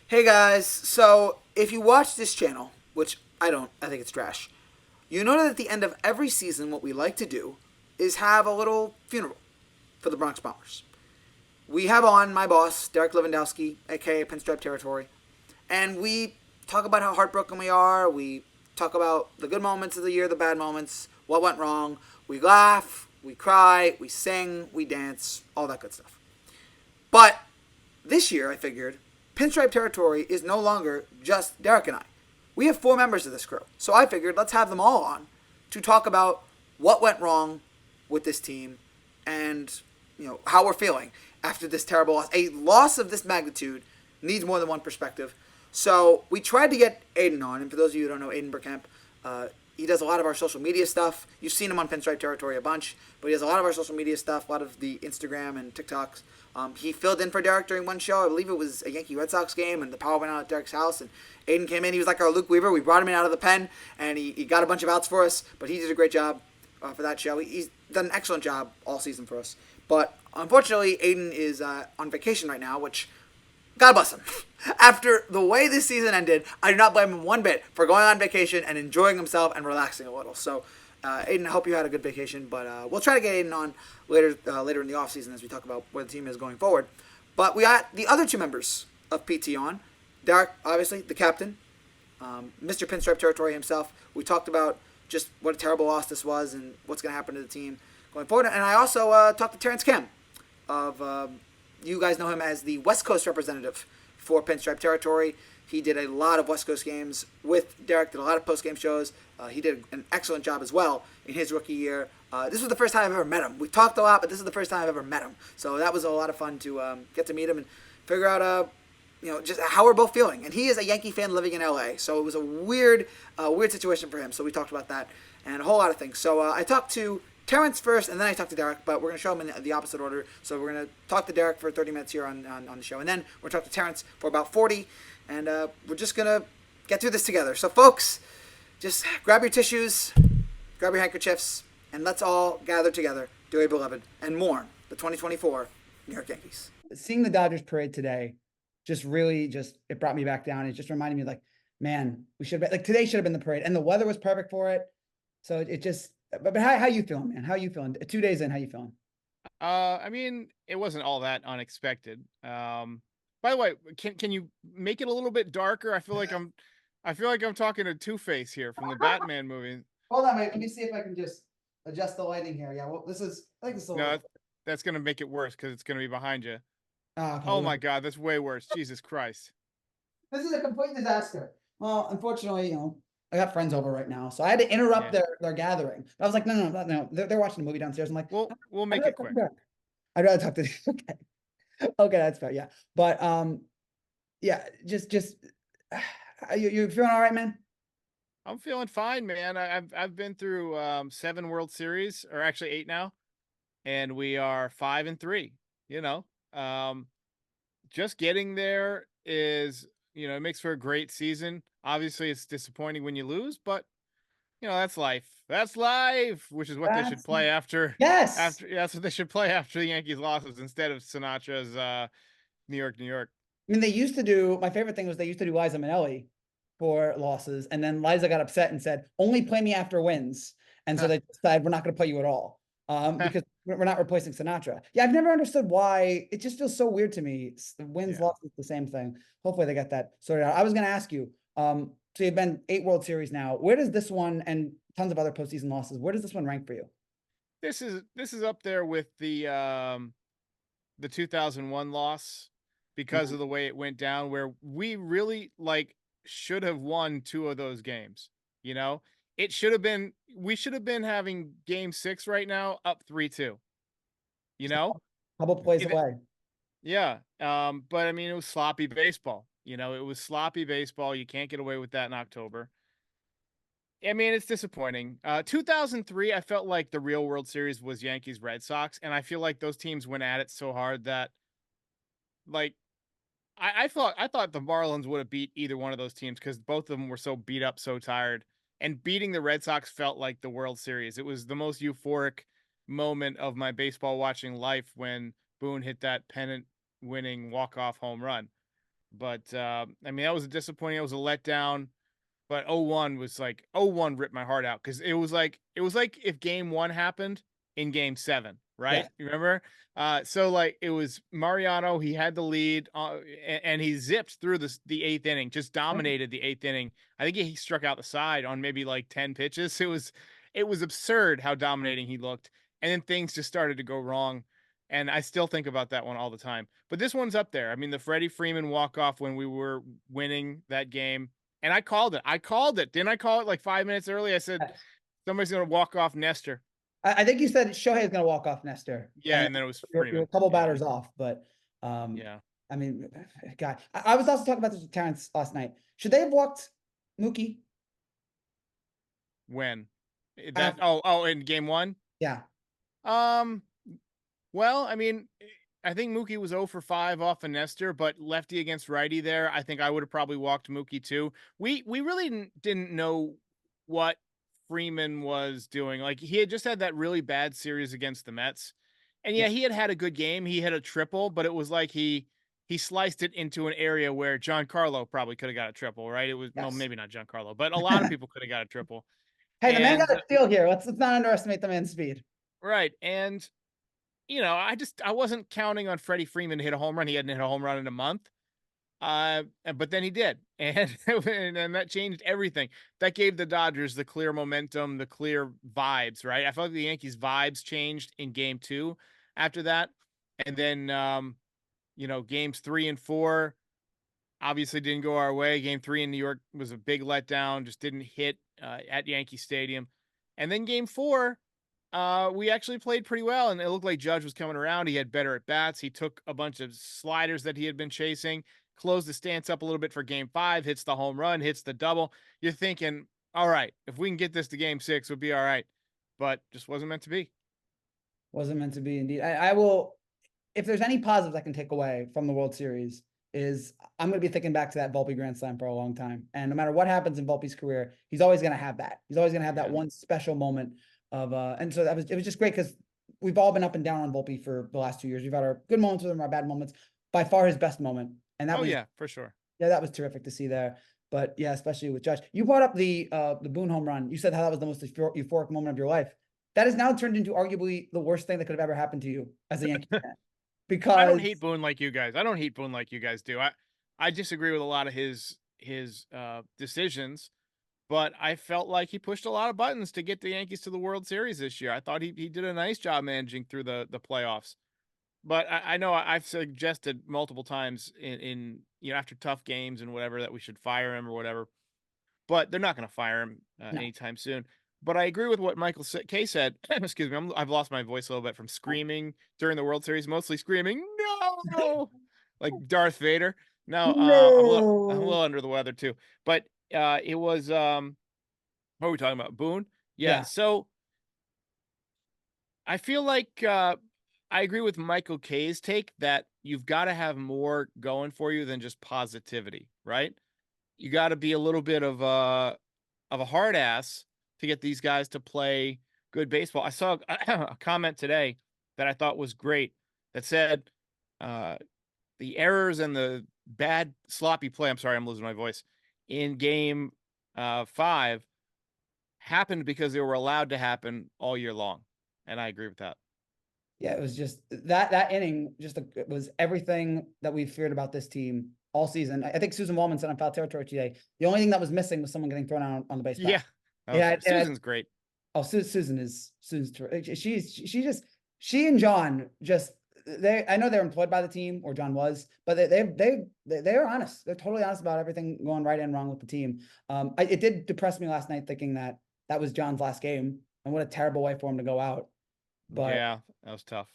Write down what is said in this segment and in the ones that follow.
Hey guys, so if you watch this channel, which I don't, I think it's trash, you know that at the end of every season, what we like to do is have a little funeral for the Bronx Bombers. We have on my boss, Derek Lewandowski, aka Pinstripe Territory, and we talk about how heartbroken we are. We talk about the good moments of the year, the bad moments, what went wrong. We laugh, we cry, we sing, we dance, all that good stuff. But this year, I figured, Pinstripe Territory is no longer just Derek and I. We have four members of this crew. So I figured let's have them all on to talk about what went wrong with this team and how we're feeling after this terrible loss. A loss of this magnitude needs more than one perspective. So we tried to get Aiden on, and for those of you who don't know Aiden Burkamp, he does a lot of our social media stuff. You've seen him on Pinstripe Territory a bunch, but he does a lot of our social media stuff, a lot of the Instagram and TikToks. He filled in for Derek during one show. I believe it was a Yankee Red Sox game, and the power went out at Derek's house, and Aiden came in. He was like our Luke Weaver. We brought him in out of the pen, and he got a bunch of outs for us, but he did a great job for that show. He's done an excellent job all season for us. But unfortunately, Aiden is on vacation right now, which God bless him. After the way this season ended, I do not blame him one bit for going on vacation and enjoying himself and relaxing a little. So, Aiden, I hope you had a good vacation. But we'll try to get Aiden on later in the offseason as we talk about where the team is going forward. But we got the other two members of PT on. Derek, obviously, the captain, Mr. Pinstripe Territory himself. We talked about just what a terrible loss this was and what's going to happen to the team going forward. And I also talked to Terrence Kim of you guys know him as the West Coast representative for Pinstripe Territory. He did a lot of West Coast games with Derek, did a lot of post-game shows. He did an excellent job as well in his rookie year. This was the first time I've ever met him. We talked a lot, but this is the first time I've ever met him. So that was a lot of fun to get to meet him and figure out, just how we're both feeling. And he is a Yankee fan living in LA, so it was a weird situation for him. So we talked about that and a whole lot of things. So I talked to Terrence first, and then I talked to Derek, but we're going to show him in the opposite order. So we're going to talk to Derek for 30 minutes here on the show, and then we're going to talk to Terrence for about 40, and we're just going to get through this together. So, folks, just grab your tissues, grab your handkerchiefs, and let's all gather together, dearly beloved, and mourn the 2024 New York Yankees. Seeing the Dodgers parade today just really it brought me back down. It just reminded me like, man, we should have, like, today should have been the parade, and the weather was perfect for it. So it just, but how you feeling, man? How you feeling? 2 days in, how you feeling? I mean, it wasn't all that unexpected. By the way, can you make it a little bit darker? I feel like I'm talking to Two-Face here from the Batman movie. Hold on, wait. Let me see if I can just adjust the lighting here. Yeah, well, I think this is a No, little. that's gonna make it worse because it's gonna be behind you. Oh, okay, Oh yeah. my God, that's way worse. Jesus Christ. This is a complete disaster. Well, unfortunately, I got friends over right now, so I had to interrupt Yeah. their gathering. I was like, no. They're watching the movie downstairs. I'm like, We'll I'd make rather it talk to quick. Derek. I'd rather talk to. Okay, okay, that's fair. Yeah, but yeah, just you feeling all right, man? I'm feeling fine, man. I've been through 7 World Series, or actually 8 now, and we are 5-3. You know, um, just getting there is, it makes for a great season. Obviously, it's disappointing when you lose, but that's life. That's life, which is what they should That's play after yes. that's what they should play after the Yankees losses instead of Sinatra's New York, New York. I mean, they used to do. My favorite thing was they used to do Liza Minnelli for losses, and then Liza got upset and said, "Only play me after wins." And so they decided we're not going to play you at all because we're not replacing Sinatra. Yeah, I've never understood why. It just feels so weird to me. Wins, Yeah. losses, the same thing. Hopefully, they get that sorted out. I was going to ask you. So you've been 8 World Series now. Where does this one and tons of other postseason losses? Where does this one rank for you? This is up there with the 2001 loss because Yeah. of the way it went down, where we really like should have won 2 of those games. You know, we should have been having game 6 right now up 3-2, you Just a know? couple plays It- away. yeah. But I mean, it was sloppy baseball. It was sloppy baseball. You can't get away with that in October. I mean, it's disappointing. 2003, I felt like the real World Series was Yankees Red Sox, and I feel like those teams went at it so hard that, like, I thought the Marlins would have beat either one of those teams because both of them were so beat up, so tired. And beating the Red Sox felt like the World Series. It was the most euphoric moment of my baseball watching life when Boone hit that pennant winning walk-off home run. But I mean, that was a disappointing. It was a letdown. But 0-1 was like 0-1 ripped my heart out because it was like if game one happened in game seven, right? Yeah. You remember? So like it was Mariano, he had the lead, and he zipped through the eighth inning, just dominated the eighth inning. I think he struck out the side on maybe like 10 pitches. It was absurd how dominating he looked. And then things just started to go wrong. And I still think about that one all the time. But this one's up there. I mean, the Freddie Freeman walk-off when we were winning that game, and I called it. I called it. Didn't I call it like 5 minutes early? I said, Yes. somebody's going to walk off Nestor. I think you said Shohei is going to walk off Nestor. Yeah. And then it was You're a Freeman. couple Yeah. batters off, but Yeah. I mean, God, I was also talking about this with Terrence last night. Should they have walked Mookie? When? After- In game one? Yeah. Um, well, I mean, I think Mookie was 0 for 5 off of Nestor, but lefty against righty there. I think I would have probably walked Mookie too. We really didn't know what Freeman was doing. Like he had just had that really bad series against the Mets. And yeah, he had a good game. He hit a triple, but it was like he sliced it into an area where Giancarlo probably could have got a triple, right? It was no, Yes. maybe not Giancarlo, but a lot of people could have got a triple. Hey, the man And got a steal here. Let's not underestimate the man's speed. right. And I wasn't counting on Freddie Freeman to hit a home run. He hadn't hit a home run in a month. But then he did. And and that changed everything. That gave the Dodgers the clear momentum, the clear vibes, right? I felt like the Yankees vibes changed in game 2 after that. And then games 3 and 4 obviously didn't go our way. Game 3 in New York was a big letdown, just didn't hit at Yankee Stadium. And then game 4, we actually played pretty well, and it looked like Judge was coming around. He had better at bats. He took a bunch of sliders that he had been chasing, closed the stance up a little bit for game 5, hits the home run, hits the double. You're thinking, all right, if we can get this to game 6, we'll be all right. But just wasn't meant to be. Wasn't meant to be indeed. I will, if there's any positives I can take away from the World Series, is I'm going to be thinking back to that Volpe Grand Slam for a long time. And no matter what happens in Volpe's career, he's always going to have that. He's always going to have that one special moment of, and so it was just great because we've all been up and down on Volpe for the last 2 years. We've had our good moments with him, our bad moments. By far his best moment. And that was, yeah, for sure. Yeah, that was terrific to see there. But yeah, especially with Judge. You brought up the Boone home run. You said how that was the most euphoric moment of your life. That has now turned into arguably the worst thing that could have ever happened to you as a Yankee fan. Because I don't hate Boone like you guys. I don't hate Boone like you guys do. I disagree with a lot of his decisions, but I felt like he pushed a lot of buttons to get the Yankees to the World Series this year. I thought he did a nice job managing through the playoffs. But I know I've suggested multiple times in after tough games and whatever that we should fire him or whatever. But they're not going to fire him anytime soon. But I agree with what Michael K said. Excuse me, I've lost my voice a little bit from screaming during the World Series, mostly screaming no, like Darth Vader. No, I'm a little under the weather too. But it was what are we talking about? Boone? Yeah. So I feel like I agree with Michael K's take that you've got to have more going for you than just positivity, right? You got to be a little bit of a hard ass to get these guys to play good baseball. I saw a comment today that I thought was great that said the errors and the bad sloppy play, I'm sorry, I'm losing my voice, in game 5 happened because they were allowed to happen all year long. And I agree with that. Yeah, it was just that inning it was everything that we feared about this team all season. I think Susan Wallman said on Foul Territory today, the only thing that was missing was someone getting thrown out on the base path. Yeah. Susan's great. Oh, Susan's terrific. She and John I know they're employed by the team, or John was, but they're honest. They're totally honest about everything going right and wrong with the team. It did depress me last night thinking that was John's last game, and what a terrible way for him to go out. But yeah, that was tough.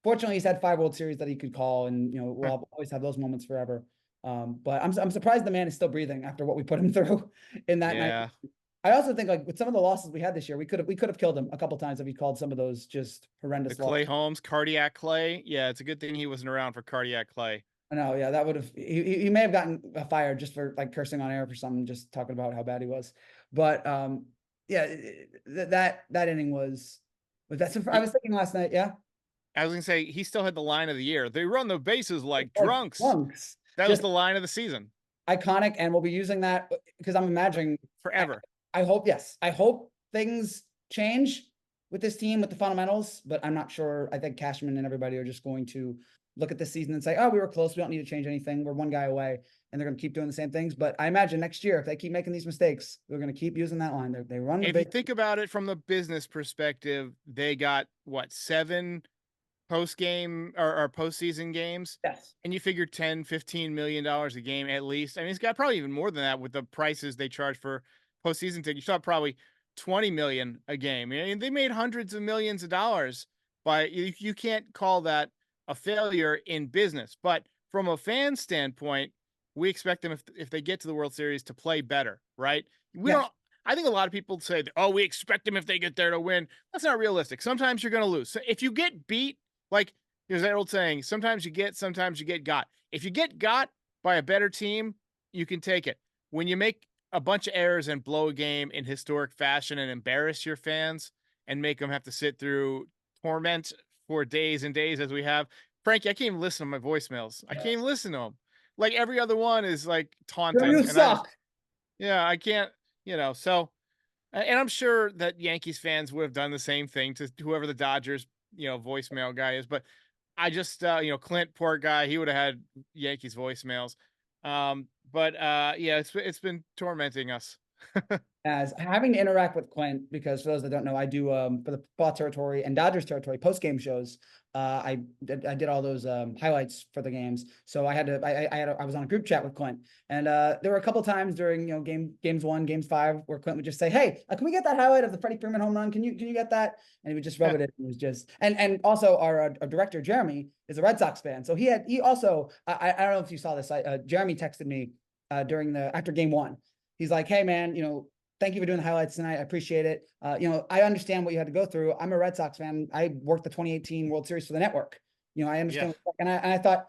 Fortunately, he's had 5 World Series that he could call, and we'll always have those moments forever. But I'm surprised the man is still breathing after what we put him through in that night. I also think like with some of the losses we had this year, we could have killed him a couple times if he called some of those just horrendous. The Clay Holmes, cardiac Clay. Yeah, it's a good thing he wasn't around for cardiac Clay. I know. Yeah, that would have. He may have gotten fired just for like cursing on air for something, just talking about how bad he was. But yeah, that inning was. But that's. I was thinking last night. Yeah. I was gonna say he still had the line of the year. They run the bases like drunks. That was Just the line of the season iconic, and we'll be using that because I'm imagining forever. I hope, yes. I hope things change with this team, with the fundamentals, but I'm not sure. I think Cashman and everybody are just going to look at this season and say, oh, we were close. We don't need to change anything. We're one guy away. And they're going to keep doing the same things. But I imagine next year, if they keep making these mistakes, they're going to keep using that line. They run the If you think about it from the business perspective, they got what, 7 post game or postseason games, Yes. and you figure 10-15 million dollars a game at least. I mean, it's got probably even more than that with the prices they charge for postseason tickets. You saw probably 20 million a game. I mean, they made hundreds of millions of dollars, but you can't call that a failure in business. But from a fan standpoint, we expect them, if they get to the World Series, to play better, right? We Yes. don't. I think a lot of people say, "Oh, we expect them if they get there to win." That's not realistic. Sometimes you're going to lose. So if you get beat, like there's that old saying, sometimes you get got. If you get got by a better team, you can take it. When you make a bunch of errors and blow a game in historic fashion and embarrass your fans and make them have to sit through torment for days and days, as we have, Frankie, I can't even listen to my voicemails. I can't even listen to them. Like every other one is like taunting. You And suck. I can't, so, and I'm sure that Yankees fans would have done the same thing to whoever the Dodgers, voicemail guy is. But I just, Clint, poor guy, he would have had Yankees voicemails. Yeah, it's been tormenting us. As having to interact with Clint, because for those that don't know, I do for the Paw Territory and Dodgers Territory post game shows. I did all those highlights for the games, so I was on a group chat with Clint, and there were a couple times during games 1, games 5 where Clint would just say, "Hey, can we get that highlight of the Freddie Freeman home run? Can you get that?" And he would just rub it in. It was just and also our director Jeremy is a Red Sox fan, so he also I don't know if you saw this. Jeremy texted me during after game 1. He's like, "Hey man, thank you for doing the highlights tonight. I appreciate it. I understand what you had to go through. I'm a Red Sox fan. I worked the 2018 World Series for the network. I understand." Yeah. And I thought,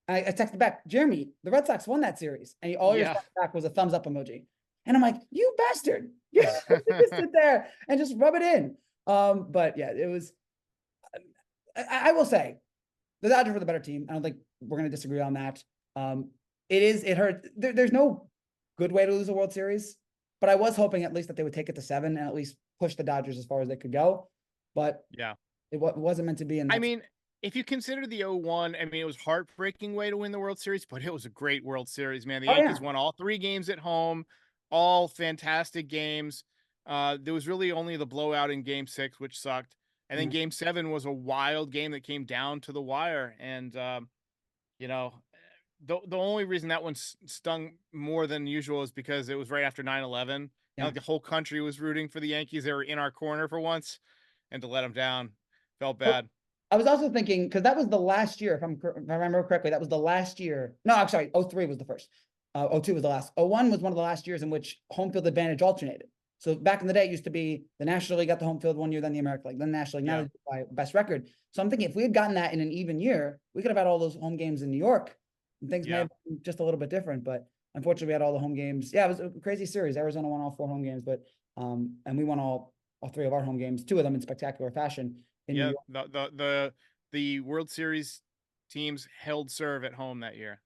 I texted back, Jeremy, the Red Sox won that series. And all he Yeah. responded back was a thumbs up emoji. And I'm like, you bastard. You just sit there and just rub it in. But yeah, it was, I will say, the Dodgers were the better team. I don't think we're going to disagree on that. It hurt. There's no good way to lose a World Series. But I was hoping at least that they would take it to 7 and at least push the Dodgers as far as they could go. But Yeah, it wasn't meant to be. I mean, if you consider the 0-1, I mean, it was heartbreaking way to win the World Series, but it was a great World Series, man. The Yankees won all 3 games at home, all fantastic games. There was really only the blowout in game 6, which sucked. And then game 7 was a wild game that came down to the wire. And, the only reason that one stung more than usual is because it was right after 9/11. Like the whole country was rooting for the Yankees. They were in our corner for once, and to let them down felt bad. I was also thinking, because that was the last year, if I remember correctly, that was the last year. No, I'm sorry, 03 was the first. 02 was the last. 01 was one of the last years in which home field advantage alternated. So back in the day, it used to be the National League got the home field one year, then the American League, then the National League, now by best record. So I'm thinking if we had gotten that in an even year, we could have had all those home games in New York. And things may have been just a little bit different, but unfortunately we had all the home games. Yeah, it was a crazy series. Arizona won all 4 home games, but and we won all 3 of our home games, 2 of them in spectacular fashion in New York. The World Series teams held serve at home that year.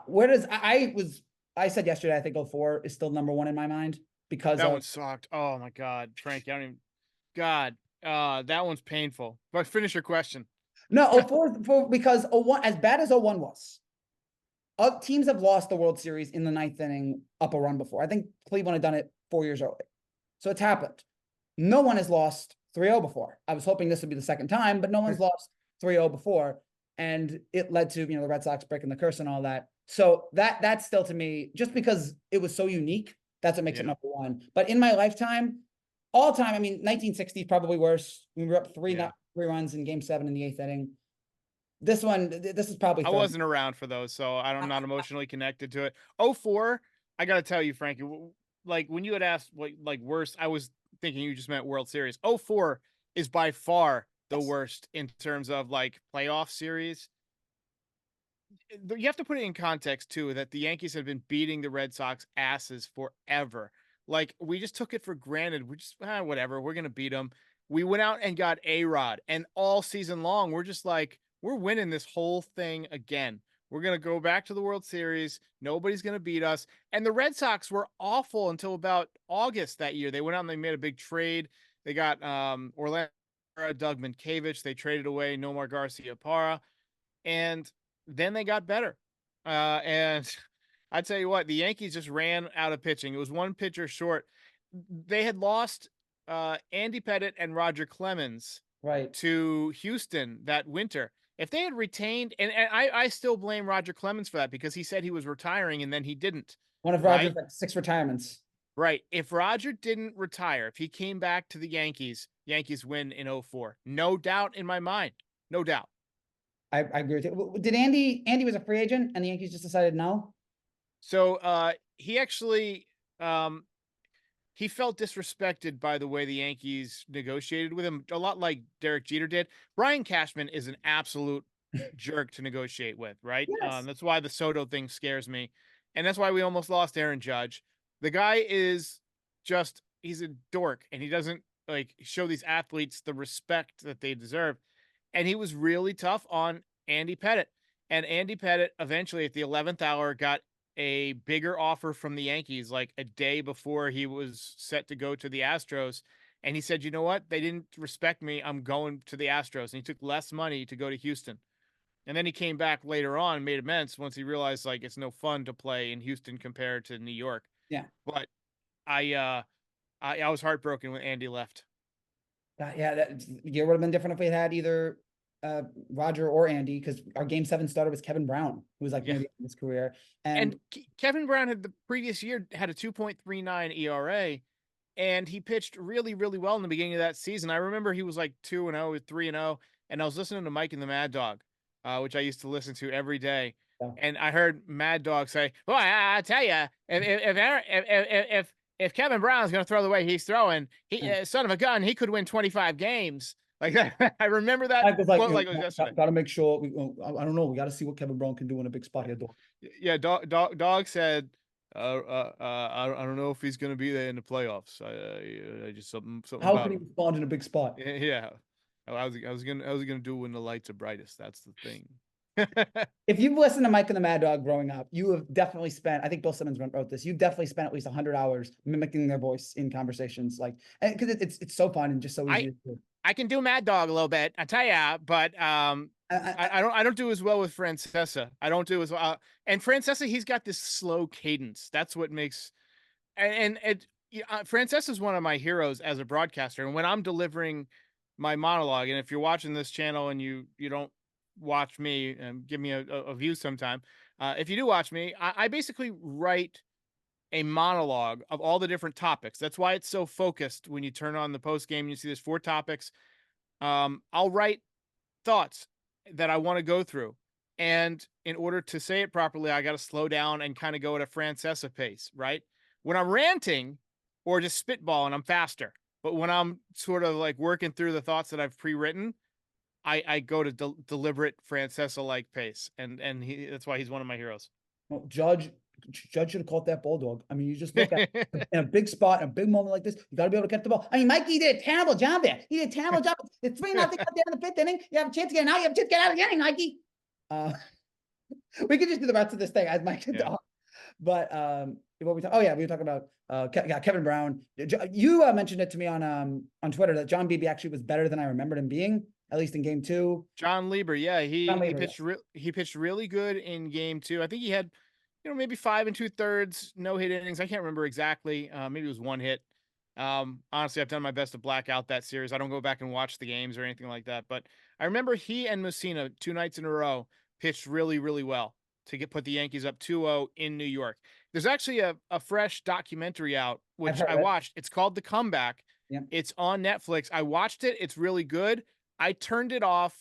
Where does I said yesterday, I think 04 is still number 1 in my mind because that one sucked. Oh my God, Frank, that one's painful. But finish your question. No, 04 because 01, as bad as 01 was, teams have lost the World Series in the 9th inning up a run before. I think Cleveland had done it 4 years earlier. So it's happened. No one has lost 3-0 before. I was hoping this would be the second time, but no one's lost 3-0 before. And it led to, the Red Sox breaking the curse and all that. So that's still, to me, just because it was so unique, that's what makes it number 1. But in my lifetime, all time, I mean, 1960 is probably worse. We were up 3 runs in game 7 in the 8th inning. This is probably I wasn't around for those, so I'm not emotionally connected to it. 04, I got to tell you, Frankie, like when you had asked what like worst, I was thinking you just meant World Series. 04 is by far the worst in terms of like playoff series. You have to put it in context too, that the Yankees have been beating the Red Sox asses forever. Like we just took it for granted. We just, whatever, we're going to beat them. We went out and got A-Rod, and all season long, we're just like, we're winning this whole thing again. We're going to go back to the World Series. Nobody's going to beat us. And the Red Sox were awful until about August that year. They went out and they made a big trade. They got Orlando, Doug Mientkiewicz. They traded away Nomar Garciaparra. And then they got better. And I tell you what, the Yankees just ran out of pitching. It was one pitcher short. They had lost Andy Pettitte and Roger Clemens Right. to Houston that winter. If they had retained, and I still blame Roger Clemens for that because he said he was retiring and then he didn't. One of Roger's like 6 retirements. Right. If Roger didn't retire, if he came back to the Yankees win in 04. No doubt in my mind. No doubt. I agree with you. Did Andy was a free agent and the Yankees just decided no? So he actually he felt disrespected by the way the Yankees negotiated with him, a lot like Derek Jeter did. Brian Cashman is an absolute jerk to negotiate with, right? Yes. That's why the Soto thing scares me. And that's why we almost lost Aaron Judge. The guy is just, he's a dork and he doesn't like show these athletes the respect that they deserve. And he was really tough on Andy Pettitte. And Andy Pettitte eventually at the 11th hour got a bigger offer from the Yankees like a day before he was set to go to the Astros. And he said, you know what? They didn't respect me. I'm going to the Astros. And he took less money to go to Houston. And then he came back later on and made amends once he realized like it's no fun to play in Houston compared to New York. Yeah. But I was heartbroken when Andy left. Yeah, that year would have been different if we had either Roger or Andy, because our Game 7 starter was Kevin Brown, who was like maybe in his career. And Kevin Brown had the previous year had a 2.39 ERA, and he pitched really, really well in the beginning of that season. I remember he was like 2-0, 3-0, and I was listening to Mike and the Mad Dog, which I used to listen to every day. Yeah. And I heard Mad Dog say, "Well, I tell you, if Kevin Brown's going to throw the way he's throwing, son of a gun, he could win 25 games." Like that. I remember that. Like, Like it was yesterday. Got to make sure. I don't know. We got to see what Kevin Brown can do in a big spot here, dog. Yeah, Dog said, I don't know if he's going to be there in the playoffs. I just something. How about can he him. respond in a big spot? Yeah. How's he gonna do when the lights are brightest? That's the thing. If you've listened to Mike and the Mad Dog growing up, you have definitely spent, I think Bill Simmons wrote this, you definitely spent at least 100 hours mimicking their voice in conversations, like, because it's so fun and just so easy to do. I can do Mad Dog a little bit, I tell ya, but I don't do as well with Francesa. I don't do as well. And Francesa, he's got this slow cadence. That's what makes, and Francesa is one of my heroes as a broadcaster. And when I'm delivering my monologue, and if you're watching this channel and you don't watch me and give me a view sometime, if you do watch me, I basically write a monologue of all the different topics. That's why it's so focused. When you turn on the post game, you see there's 4 topics. I'll write thoughts that I want to go through, and in order to say it properly, I got to slow down and kind of go at a Francesa pace, right? When I'm ranting or just spitballing, I'm faster. But when I'm sort of like working through the thoughts that I've pre-written, I go to deliberate Francesa-like pace, and that's why he's one of my heroes. Well, Judge should have caught that ball, dog. I mean, you just look at in a big spot, in a big moment like this, you got to be able to catch the ball. I mean, Mikey did a terrible job there. He did a terrible job. It's 3-0 out there in the 5th inning. You have a chance to get it out. You have a chance to get out of the inning, Mikey. We could just do the rest of this thing as Mike and dog. But what we talk? Oh yeah, we were talking about Kevin Brown. You mentioned it to me on Twitter that John Beebe actually was better than I remembered him being, at least in Game 2. John Lieber, yeah, he pitched really good in Game 2. I think he had, maybe 5 2/3 no-hit innings. I can't remember exactly. Maybe it was 1 hit. Honestly, I've done my best to black out that series. I don't go back and watch the games or anything like that. But I remember he and Mussina 2 nights in a row pitched really, really well to put the Yankees up 2-0 in New York. There's actually a fresh documentary out, which I watched. It's called The Comeback. Yeah. It's on Netflix. I watched it. It's really good. I turned it off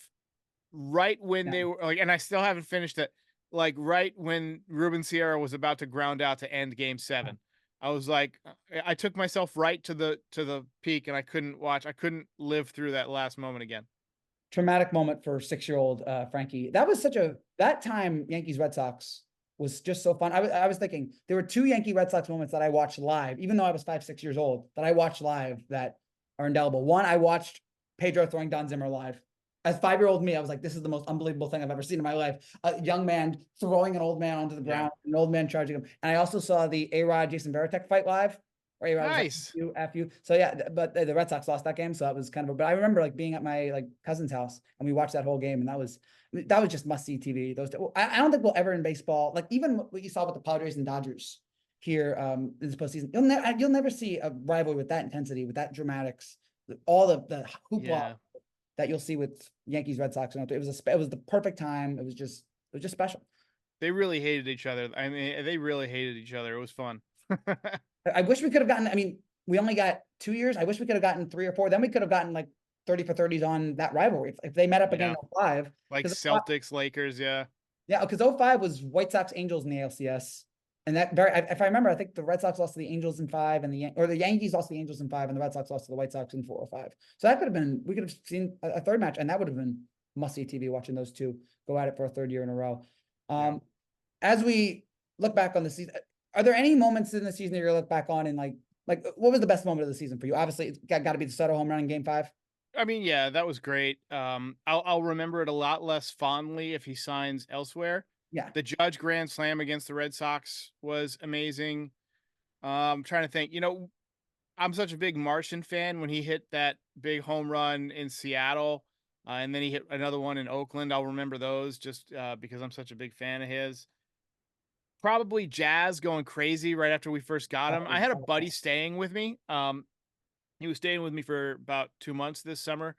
right when they were like, and I still haven't finished it. Like right when Ruben Sierra was about to ground out to end Game 7. I was like, I took myself right to the peak, and I couldn't live through that last moment again. Traumatic moment for 6-year-old Frankie. That was that time Yankees Red Sox was just so fun. I was thinking there were 2 Yankee Red Sox moments that I watched live, even though I was 5, 6 years old, that I watched live that are indelible. One, I watched Pedro throwing Don Zimmer live. as 5-year-old me, I was like, this is the most unbelievable thing I've ever seen in my life. A young man throwing an old man onto the ground, an old man charging him. And I also saw the A-Rod Jason Varitek fight live. Where A-Rod was like, Nice. F you. So yeah, but the Red Sox lost that game, so that was kind of. But I remember like being at my like cousin's house and we watched that whole game, and that was just must see TV. Those I don't think we'll ever in baseball, like even what you saw with the Padres and Dodgers here in this postseason, you'll never see a rivalry with that intensity, with that dramatics, all the hoopla Yeah. that you'll see with Yankees Red Sox. It was the perfect time. It was just special. They really hated each other. I mean, they really hated each other. It was fun. I wish we could have gotten. I mean, we only got 2 years. I wish we could have gotten 3 or 4. Then we could have gotten like 30 for 30s on that rivalry if they met up again in 05. Like Celtics, Lakers, yeah. Yeah, because 05 was White Sox Angels in the ALCS. And that if I remember, I think the Red Sox lost to the Angels in 5, and the Yankees lost to the Angels in 5, and the Red Sox lost to the White Sox in 4 or 5. So that could have been, we could have seen a third match, and that would have been must-see TV watching those two go at it for a third year in a row. As we look back on the season, are there any moments in the season that you look back on and like what was the best moment of the season for you? Obviously, it's got to be the Soto home run in Game 5. I mean, yeah, that was great. I'll remember it a lot less fondly if he signs elsewhere. Yeah. The Judge grand slam against the Red Sox was amazing. I'm trying to think, I'm such a big Martian fan. When he hit that big home run in Seattle, and then he hit another one in Oakland, I'll remember those just because I'm such a big fan of his. Probably Jazz going crazy right after we first got him. I had a buddy staying with me. He was staying with me for about 2 months this summer,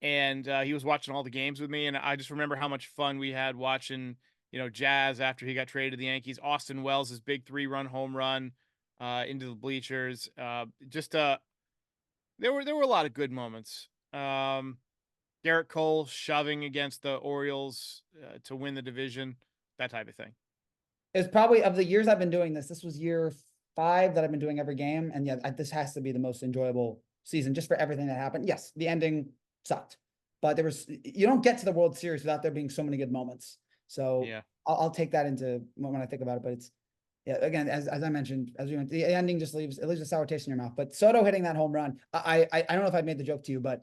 and he was watching all the games with me. And I just remember how much fun we had watching, Jazz after he got traded to the Yankees. Austin Wells' big 3-run home run into the bleachers. There were a lot of good moments. Garrett Cole shoving against the Orioles to win the division, that type of thing. It's probably, of the years I've been doing this was year 5 that I've been doing every game. And yeah, this has to be the most enjoyable season just for everything that happened. Yes, the ending sucked, but you don't get to the World Series without there being so many good moments. So yeah, I'll take that into when I think about it, but it's, yeah, again, as I mentioned, the ending just leaves a sour taste in your mouth. But Soto hitting that home run, I don't know if I made the joke to you, but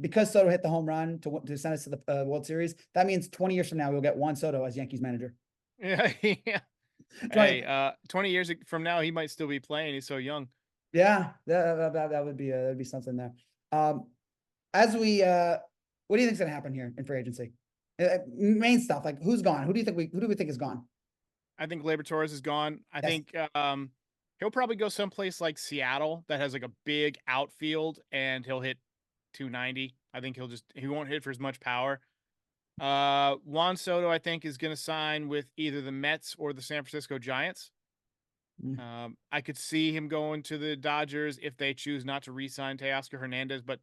because Soto hit the home run to send us to the World Series, that means 20 years from now, we'll get Juan Soto as Yankees manager. Yeah, yeah. Hey, 20 years from now, he might still be playing. He's so young. Yeah, that would be that'd be something there. As we, what do you think's gonna happen here in free agency? Main stuff, like who's gone? Who do we think is gone? I think Gleyber Torres is gone. I think he'll probably go someplace like Seattle that has like a big outfield, and he'll hit 290. I think he won't hit for as much power. Juan Soto, I think, is going to sign with either the Mets or the San Francisco Giants. I could see him going to the Dodgers if they choose not to re-sign Teoscar Hernandez, but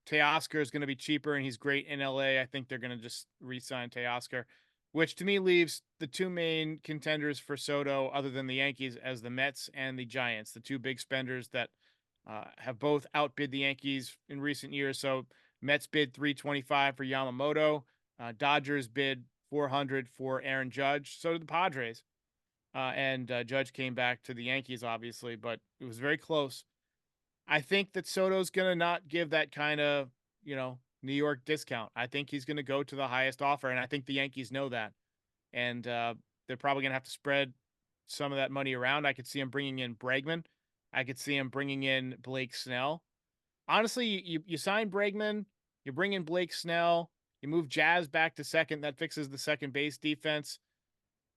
Teoscar is going to be cheaper and he's great in LA. I think they're going to just re-sign Teoscar, which to me leaves the two main contenders for Soto, other than the Yankees, as the Mets and the Giants, the two big spenders that have both outbid the Yankees in recent years. So Mets bid $325 for Yamamoto. Dodgers bid $400 for Aaron Judge. So did the Padres. And Judge came back to the Yankees, obviously, but it was very close. I think that Soto's going to not give that kind of, New York discount. I think he's going to go to the highest offer, and I think the Yankees know that. And they're probably going to have to spread some of that money around. I could see him bringing in Bregman. I could see him bringing in Blake Snell. Honestly, you sign Bregman, you bring in Blake Snell, you move Jazz back to second. That fixes the second base defense.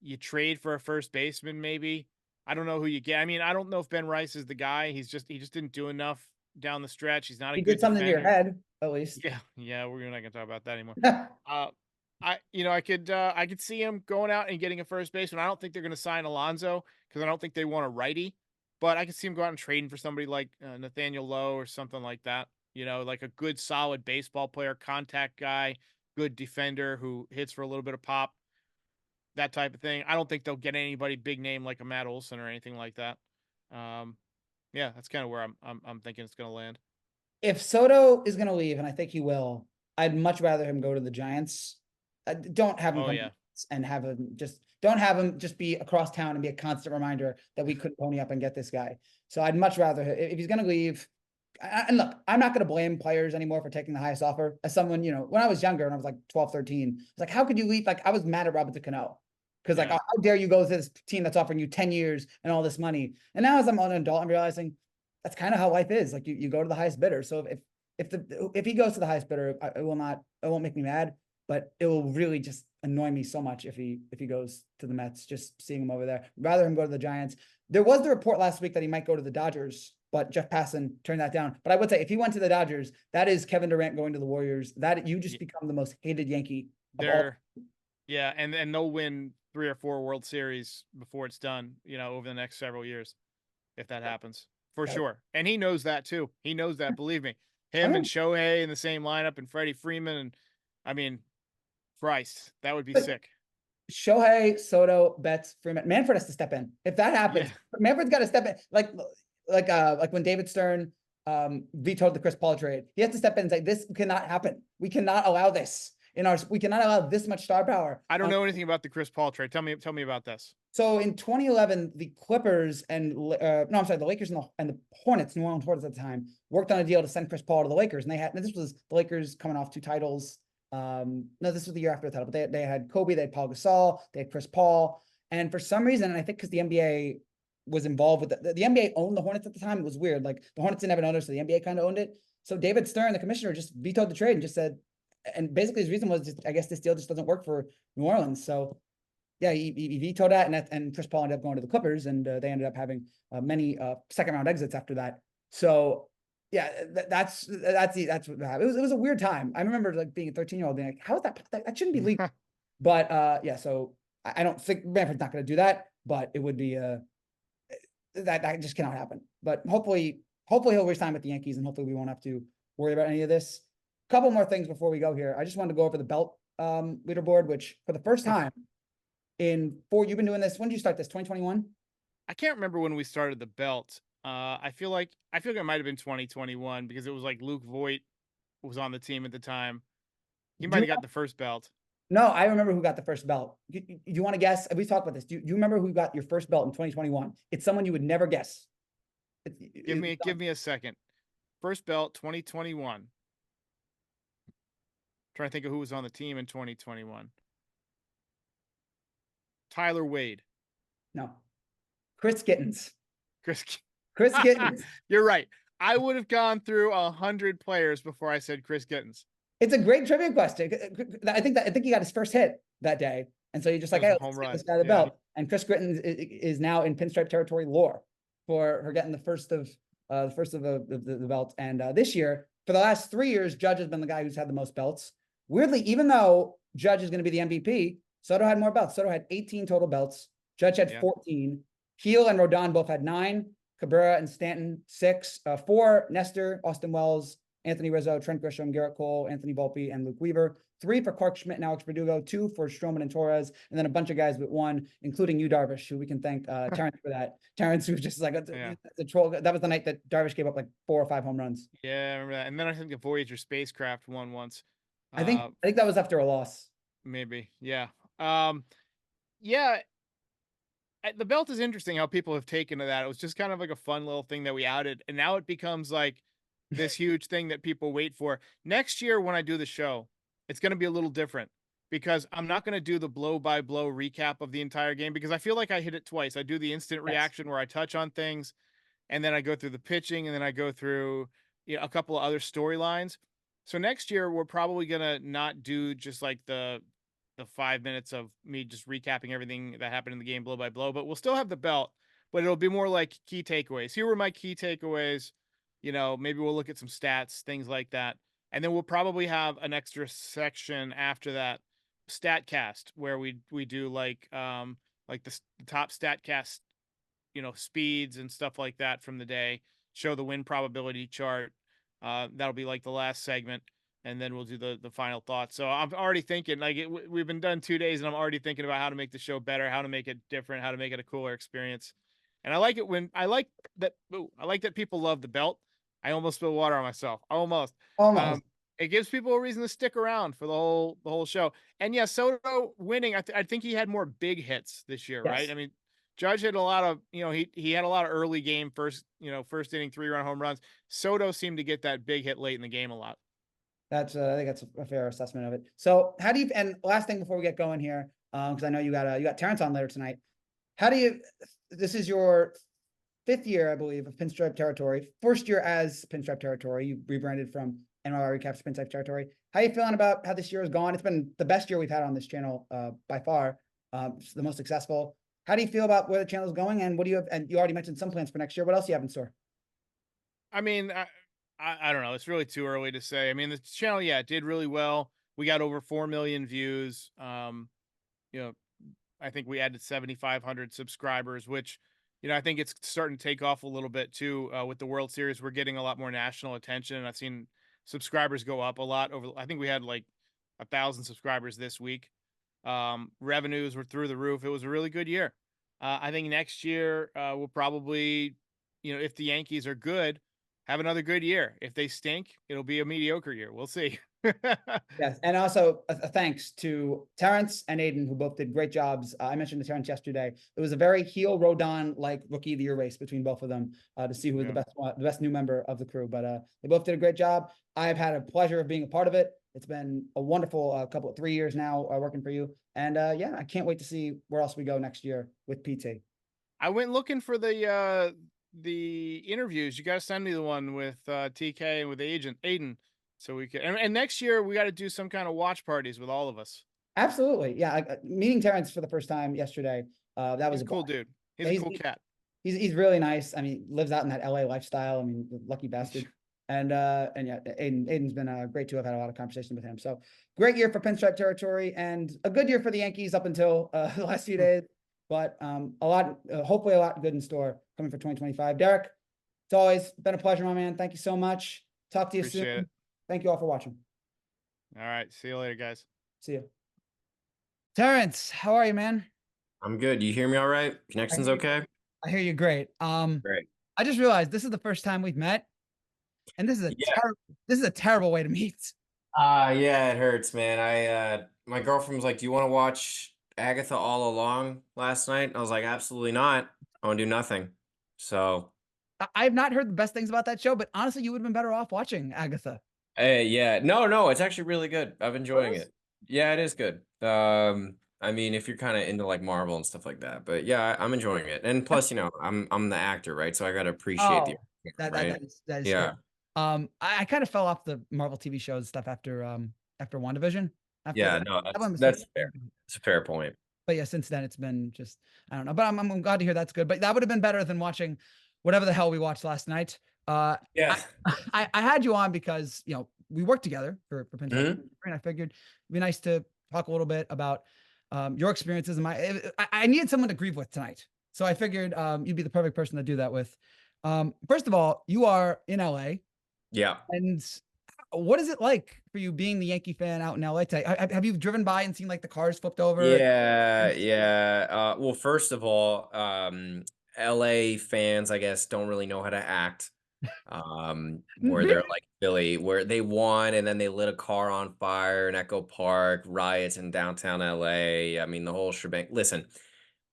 You trade for a first baseman, maybe. I don't know who you get. I mean, I don't know if Ben Rice is the guy. He just didn't do enough down the stretch. He's not a He good did something defender. to your head, at least. Yeah, we're not gonna talk about that anymore. I could see him going out and getting a first baseman. I don't think they're gonna sign Alonso because I don't think they want a righty. But I could see him go out and trading for somebody like Nathaniel Lowe or something like that. Like a good, solid baseball player, contact guy, good defender who hits for a little bit of pop. That type of thing. I don't think they'll get anybody big name like a Matt Olson or anything like that. Yeah, that's kind of where I'm thinking it's going to land. If Soto is going to leave, and I think he will, I'd much rather him go to the Giants. Don't have him come and have him don't have him just be across town and be a constant reminder that we couldn't pony up and get this guy. So I'd much rather, if he's going to leave, and look, I'm not going to blame players anymore for taking the highest offer. As someone, when I was younger and I was like 12, 13, it's like, how could you leave? Like, I was mad at Robert Cano because like, Yeah. how dare you go to this team that's offering you 10 years and all this money? And now as I'm an adult, I'm realizing that's kind of how life is. Like you go to the highest bidder. So if he goes to the highest bidder, it won't make me mad, but it will really just annoy me so much if he goes to the Mets, just seeing him over there. Rather him go to the Giants. There was the report last week that he might go to the Dodgers, but Jeff Passan turned that down. But I would say if he went to the Dodgers, that is Kevin Durant going to the Warriors. That you just become the most hated Yankee of all. Yeah, and they'll win 3 or 4 World Series before it's done, over the next several years, if that happens. For sure. And he knows that too. He knows that, believe me. Him and Shohei in the same lineup and Freddie Freeman, and I mean, Christ, that would be sick. Shohei, Soto, Betts, Freeman, Manfred has to step in. If that happens, Manfred's got to step in. Like when David Stern vetoed the Chris Paul trade, he has to step in and say, "This cannot happen. We cannot allow this we cannot allow this much star power." I don't know anything about the Chris Paul trade. Tell me about this. So in 2011, the Clippers the Lakers and the Hornets, New Orleans Hornets at the time, worked on a deal to send Chris Paul to the Lakers, and this was the Lakers coming off 2 titles. No, this was the year after the title, but they had Kobe, they had Paul Gasol, they had Chris Paul, and for some reason, and I think because the NBA was involved with the NBA owned the Hornets at the time. It was weird. Like the Hornets didn't have an owner, so the NBA kind of owned it. So David Stern, the commissioner, just vetoed the trade and just said, and basically his reason was just, I guess this deal just doesn't work for New Orleans. So yeah, he vetoed that, and Chris Paul ended up going to the Clippers, and they ended up having many second round exits after that. So yeah, that's what happened. It was a weird time. I remember like being a 13-year-old being like, how is that shouldn't be legal. But yeah, so I don't think Manfred's not going to do that, but it would be that just cannot happen. But hopefully he'll resign with the Yankees, and hopefully we won't have to worry about any of this. Couple more things before we go here. I just wanted to go over the belt leaderboard, which for the first time you've been doing this. When did you start this? 2021? I can't remember when we started the belt. I feel like it might have been 2021 because it was like Luke Voigt was on the team at the time. He might have got the first belt. No, I remember who got the first belt. You want to guess? We talked about this. Do you remember who got your first belt in 2021? It's someone you would never guess. Give me a second. First belt 2021. Trying to think of who was on the team in 2021. Tyler Wade. No. Chris Gittens. Chris Gittens. You're right. I would have gone through 100 players before I said Chris Gittens. It's a great trivia question. I think he got his first hit that day, and so you're just like, "Hey, let's get this guy the belt." And Chris Gittens is now in Pinstripe territory lore for her getting the first of the belt. And this year, for the last 3 years, Judge has been the guy who's had the most belts. Weirdly, even though Judge is going to be the MVP, Soto had more belts. Soto had 18 total belts. Judge had 14. Heel and Rodon both had 9. Cabrera and Stanton 6. 4, Nestor, Austin Wells, Anthony Rizzo, Trent Grisham, Garrett Cole, Anthony Volpe, and Luke Weaver. 3 for Clark Schmidt and Alex Verdugo. 2 for Stroman and Torres, and then a bunch of guys but 1, including you, Darvish, who we can thank Terrence for that. Terrence, who was just like a troll. That was the night that Darvish gave up like 4 or 5 home runs. Yeah, I remember that. And then I think the Voyager spacecraft won once. I think that was after a loss. Maybe, yeah. The belt is interesting how people have taken to that. It was just kind of like a fun little thing that we outed, and now it becomes like this huge thing that people wait for. Next year when I do the show, it's going to be a little different because I'm not going to do the blow-by-blow recap of the entire game because I feel like I hit it twice. I do the instant reaction where I touch on things, and then I go through the pitching, and then I go through a couple of other storylines. So next year, we're probably going to not do just like the 5 minutes of me just recapping everything that happened in the game blow by blow, but we'll still have the belt, but it'll be more like key takeaways. Here were my key takeaways. Maybe we'll look at some stats, things like that. And then we'll probably have an extra section after that, StatCast, where we do like the top StatCast, speeds and stuff like that from the day, show the win probability chart. That'll be like the last segment, and then we'll do the final thoughts. So I'm already thinking we've been done 2 days, and I'm already thinking about how to make the show better, how to make it different, how to make it a cooler experience. And I like that people love the belt. I almost spilled water on myself. Almost. It gives people a reason to stick around for the whole show. And yeah, Soto winning. I think he had more big hits this year, right? I mean, Judge had a lot of, he had a lot of early game first inning 3-run home runs. Soto seemed to get that big hit late in the game a lot. That's I think that's a fair assessment of it. So how do you, and last thing before we get going here, because I know you got Terrence on later tonight. How do you, this is your 5th year, I believe, of Pinstripe Territory. First year as Pinstripe Territory. You rebranded from NYR Recaps to Pinstripe Territory. How are you feeling about how this year has gone? It's been the best year we've had on this channel by far. It's the most successful. How do you feel about where the channel is going, and what do you have? And you already mentioned some plans for next year. What else do you have in store? I mean, I don't know. It's really too early to say. I mean, the channel, yeah, it did really well. We got over 4 million views. I think we added 7,500 subscribers, which, I think it's starting to take off a little bit too. With the World Series, we're getting a lot more national attention, and I've seen subscribers go up a lot I think we had like 1,000 subscribers this week. Revenues were through the roof. It was a really good year. I think next year we'll probably, if the Yankees are good, have another good year. If they stink, it'll be a mediocre year. We'll see. Yes, and also a thanks to Terrence and Aiden, who both did great jobs. I mentioned to Terrence yesterday. It was a very heel Rodon like rookie of the year race between both of them to see who was the best new member of the crew. But they both did a great job. I've had a pleasure of being a part of it. It's been a wonderful 3 years now working for you, and yeah, I can't wait to see where else we go next year with PT. I went looking for the interviews. You got to send me the one with TK and with Aiden. So we could, and next year we got to do some kind of watch parties with all of us. Absolutely, yeah. Meeting Terrence for the first time yesterday. That was a cool dude. He's a cool cat. He's really nice. I mean, lives out in that LA lifestyle. I mean, lucky bastard. And yeah, Aiden's been great too. I've had a lot of conversation with him. So great year for Pinstripe Territory, and a good year for the Yankees up until the last few days. But hopefully a lot good in store coming for 2025. Derek, it's always been a pleasure, my man. Thank you so much. Talk to you soon. It. Thank you all for watching. All right. See you later, guys. See you. Terrence, how are you, man? I'm good. You hear me all right? Connection's okay? I hear you great. Great. I just realized this is the first time we've met, and this is a terrible way to meet. Yeah, it hurts, man. My girlfriend was like, "Do you want to watch Agatha All Along last night?" I was like, "Absolutely not. I want to do nothing." So I've not heard the best things about that show, but honestly, you would have been better off watching Agatha. yeah, no, it's actually really good. I'm enjoying it. Yeah, it is good. I mean, if you're kind of into like Marvel and stuff like that, but yeah, I'm enjoying it. And plus, I'm the actor, right? So I got to appreciate the acting, right? That is yeah. Fair. I kind of fell off the Marvel TV shows stuff after WandaVision. That's fair. It's a fair point. But yeah, since then it's been just, I don't know. But I'm glad to hear that's good. But that would have been better than watching whatever the hell we watched last night. Yeah. I had you on because we worked together for Pinstripe, and I figured it'd be nice to talk a little bit about your experiences. And I needed someone to grieve with tonight, so I figured you'd be the perfect person to do that with. First of all, you are in LA. Yeah. And what is it like for you being the Yankee fan out in LA today? Have you driven by and seen like the cars flipped over? Yeah. Well, first of all, LA fans, I guess, don't really know how to act. Where they're like Philly, where they won and then they lit a car on fire in Echo Park, riots in downtown LA. I mean, the whole shebang. Listen,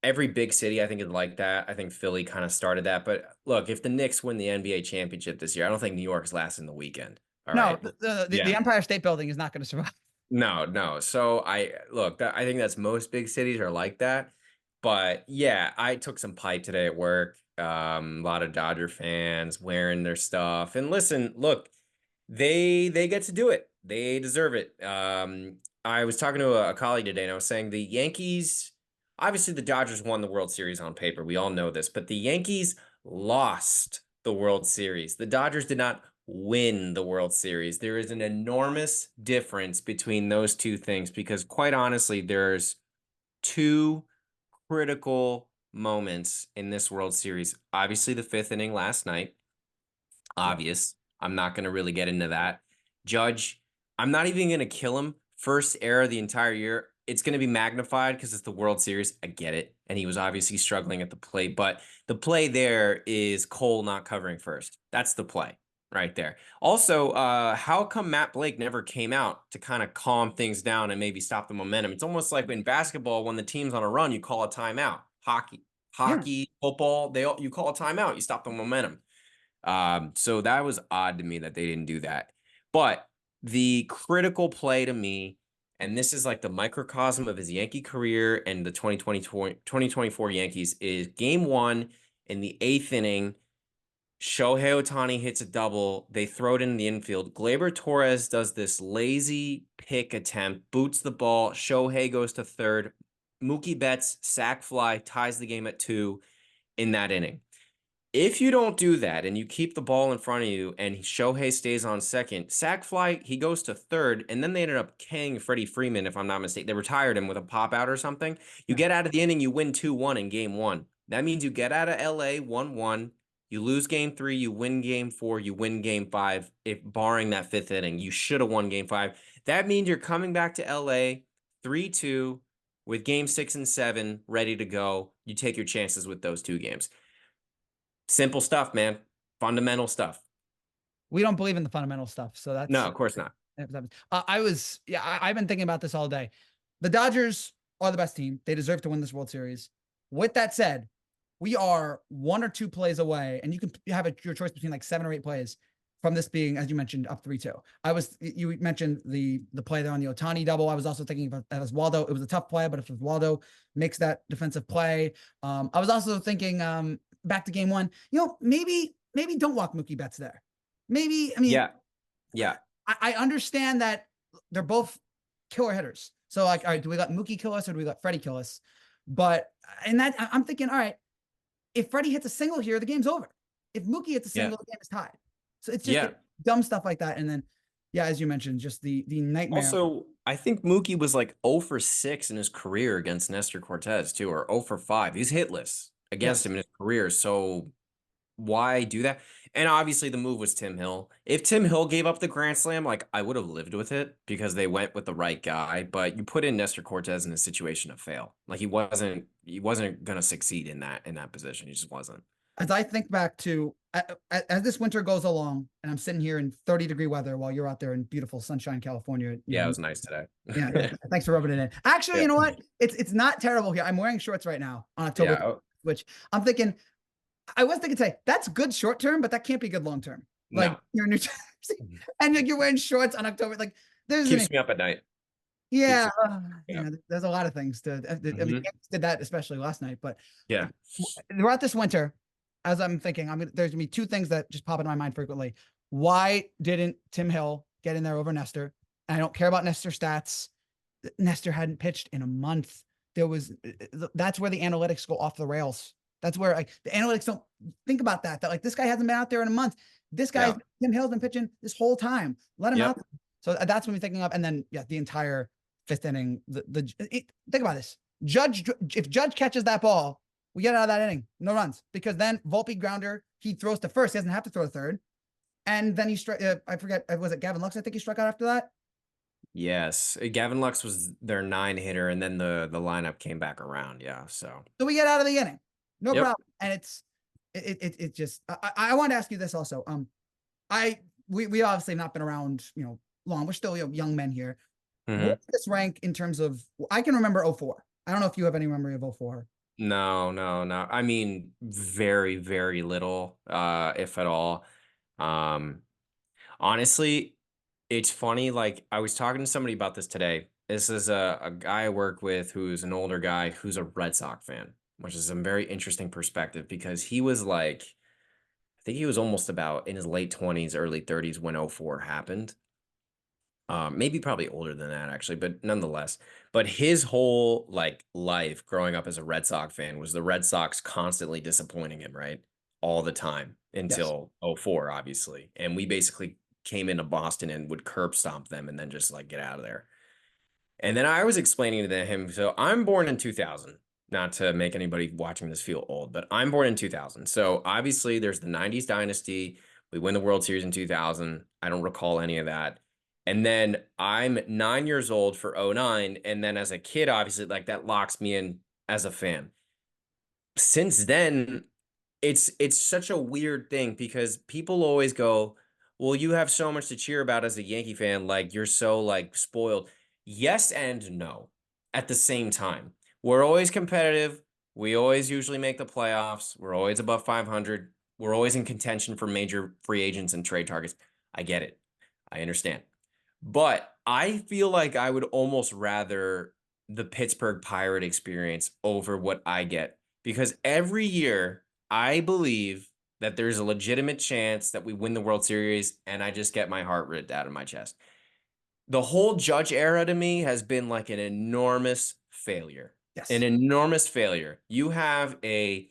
every big city, I think, is like that. I think Philly kind of started that. But look, if the Knicks win the NBA championship this year, I don't think New York's lasting the weekend. All right. The Empire State Building is not going to survive. No. So I think that's most big cities are like that. But yeah, I took some pipe today at work. A lot of Dodger fans wearing their stuff. And listen, look, they get to do it. They deserve it. I was talking to a colleague today, and I was saying the Yankees, obviously the Dodgers won the World Series on paper. We all know this, but the Yankees lost the World Series. The Dodgers did not win the World Series. There is an enormous difference between those two things because quite honestly, there's two critical moments in this World Series. Obviously, the 5th inning last night. Obvious. I'm not going to really get into that. Judge, I'm not even going to kill him. First error the entire year. It's going to be magnified because it's the World Series. I get it. And he was obviously struggling at the plate. But the play there is Cole not covering first. That's the play right there. Also, how come Matt Blake never came out to kind of calm things down and maybe stop the momentum? It's almost like in basketball, when the team's on a run, you call a timeout. Hockey, Hockey, football, you call a timeout, you stop the momentum. So that was odd to me that they didn't do that. But the critical play to me, and this is like the microcosm of his Yankee career and the 2024 Yankees, is game 1 in the 8th inning. Shohei Ohtani hits a double. They throw it in the infield. Gleyber Torres does this lazy pick attempt, boots the ball. Shohei goes to third. Mookie Betts sac fly ties the game at 2 in that inning. If you don't do that and you keep the ball in front of you and Shohei stays on second, sac fly, he goes to third, and then they ended up K'ing Freddie Freeman, if I'm not mistaken. They retired him with a pop out or something. You get out of the inning, you win 2-1 in game 1. That means you get out of LA 1-1. You lose game 3, you win game 4, you win game 5. If barring that 5th inning, you should have won game 5. That means you're coming back to LA 3-2 with game 6 and 7 ready to go. You take your chances with those 2 games. Simple stuff, man. Fundamental stuff. We don't believe in the fundamental stuff. So that's No, of course not. I've been thinking about this all day. The Dodgers are the best team. They deserve to win this World Series. With that said, we are 1 or 2 plays away, and you can have your choice between like 7 or 8 plays from this being, as you mentioned, up 3-2. You mentioned the play there on the Ohtani double. I was also thinking about that as Waldo. It was a tough play, but if Waldo makes that defensive play, I was also thinking back to game 1, maybe don't walk Mookie Betts there. Maybe, I mean, yeah. I understand that they're both killer hitters. So like, all right, do we let Mookie kill us or do we let Freddie kill us? But that I'm thinking, all right, if Freddie hits a single here, the game's over. If Mookie hits a single, the game is tied. So it's just dumb stuff like that. And then, as you mentioned, just the nightmare. Also, I think Mookie was like 0 for 6 in his career against Nestor Cortez too, or 0 for 5. He's hitless against him in his career. So why do that? And obviously the move was Tim Hill. If Tim Hill gave up the grand slam, like I would have lived with it because they went with the right guy, but you put in Nestor Cortez in a situation to fail. Like he wasn't going to succeed in that position. He just wasn't. As I think back to as this winter goes along and I'm sitting here in 30-degree weather while you're out there in beautiful sunshine, California. Yeah, it was nice today. Yeah. Thanks for rubbing it in. Actually, you know what? It's not terrible here. I'm wearing shorts right now on October, which I'm thinking, I was thinking today, that's good short term, but that can't be good long term. Like you're in New Jersey and you're wearing shorts on October. Like keeps me up at night. Yeah. There's a lot of things to, I mean, did that especially last night, but throughout this winter, as I'm thinking, there's gonna be 2 things that just pop into my mind frequently. Why didn't Tim Hill get in there over Nestor? And I don't care about Nestor stats. Nestor hadn't pitched in a month. That's where the analytics go off the rails. That's where the analytics don't think about that like this guy hasn't been out there in a month. This guy, Tim Hill's been pitching this whole time. Let him out. So that's what we're thinking of. And then, the entire 5th inning, think about this. If Judge catches that ball, we get out of that inning, no runs, because then Volpe grounder, he throws to first. He doesn't have to throw to third. And then he struck, I forget, was it Gavin Lux? I think he struck out after that. Yes. Gavin Lux was their 9 hitter. And then the lineup came back around. Yeah. So we get out of the inning. No problem. And it just, I want to ask you this also. We obviously not been around, long. We're still young men here. What does this rank in terms of, I can remember 04. I don't know if you have any memory of 04. No. I mean, very, very little, if at all. Honestly, it's funny. Like I was talking to somebody about this today. This is a guy I work with who's an older guy who's a Red Sox fan, which is a very interesting perspective because he was like, I think he was almost about in his late 20s, early 30s when 04 happened. Maybe probably older than that actually, but nonetheless. But his whole life growing up as a Red Sox fan was the Red Sox constantly disappointing him, right? All the time until 04, obviously. And we basically came into Boston and would curb stomp them and then just get out of there. And then I was explaining to him, so I'm born in 2000. Not to make anybody watching this feel old, but I'm born in 2000. So obviously there's the 90s dynasty. We win the World Series in 2000. I don't recall any of that. And then I'm 9 years old for 09. And then as a kid, obviously that locks me in as a fan. Since then, it's such a weird thing because people always go, well, you have so much to cheer about as a Yankee fan. You're so spoiled. Yes and no at the same time. We're always competitive. We always usually make the playoffs. We're always above 500. We're always in contention for major free agents and trade targets. I get it. I understand. But I feel like I would almost rather the Pittsburgh Pirate experience over what I get, because every year I believe that there's a legitimate chance that we win the World Series, and I just get my heart ripped out of my chest. The whole Judge era to me has been like an enormous failure. Yes. An enormous failure. You have a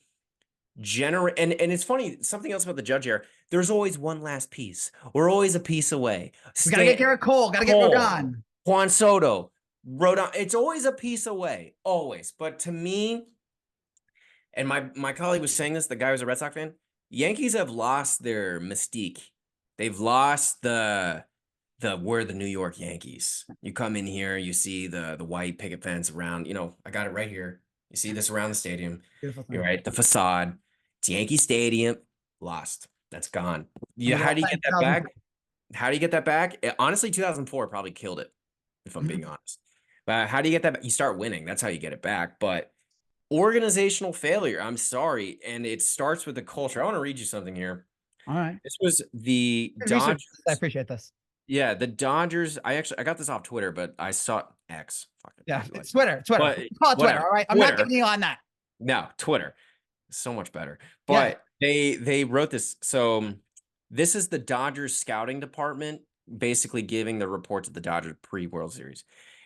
and it's funny, something else about the Judge era, there's always one last piece. We're always a piece away. We gotta get Garrett Cole, gotta get Cole, Rodon. Juan Soto, Rodon. It's always a piece away, always. But to me, and my colleague was saying this, the guy who's a Red Sox fan, Yankees have lost their mystique. They've lost we're the New York Yankees. You come in here, you see the white picket fence around, I got it right here. You see this around the stadium. Beautiful thing. You're right, the facade. It's Yankee Stadium. Lost. That's gone. Yeah, how do you get that back? How do you get that back? Honestly, 2004 probably killed it, if I'm being honest. But how do you get that back? You start winning. That's how you get it back. But organizational failure, I'm sorry. And it starts with the culture. I want to read you something here. All right. This was the Good research. Dodgers. I appreciate this. Yeah, the Dodgers. I got this off Twitter, but I saw X. Yeah, it's Twitter. Twitter. But Call it Twitter. whatever. All right. I'm Twitter. not giving you on that. No, Twitter. So much better. But they wrote this. So this is the Dodgers scouting department basically giving the report to the Dodgers pre-World Series.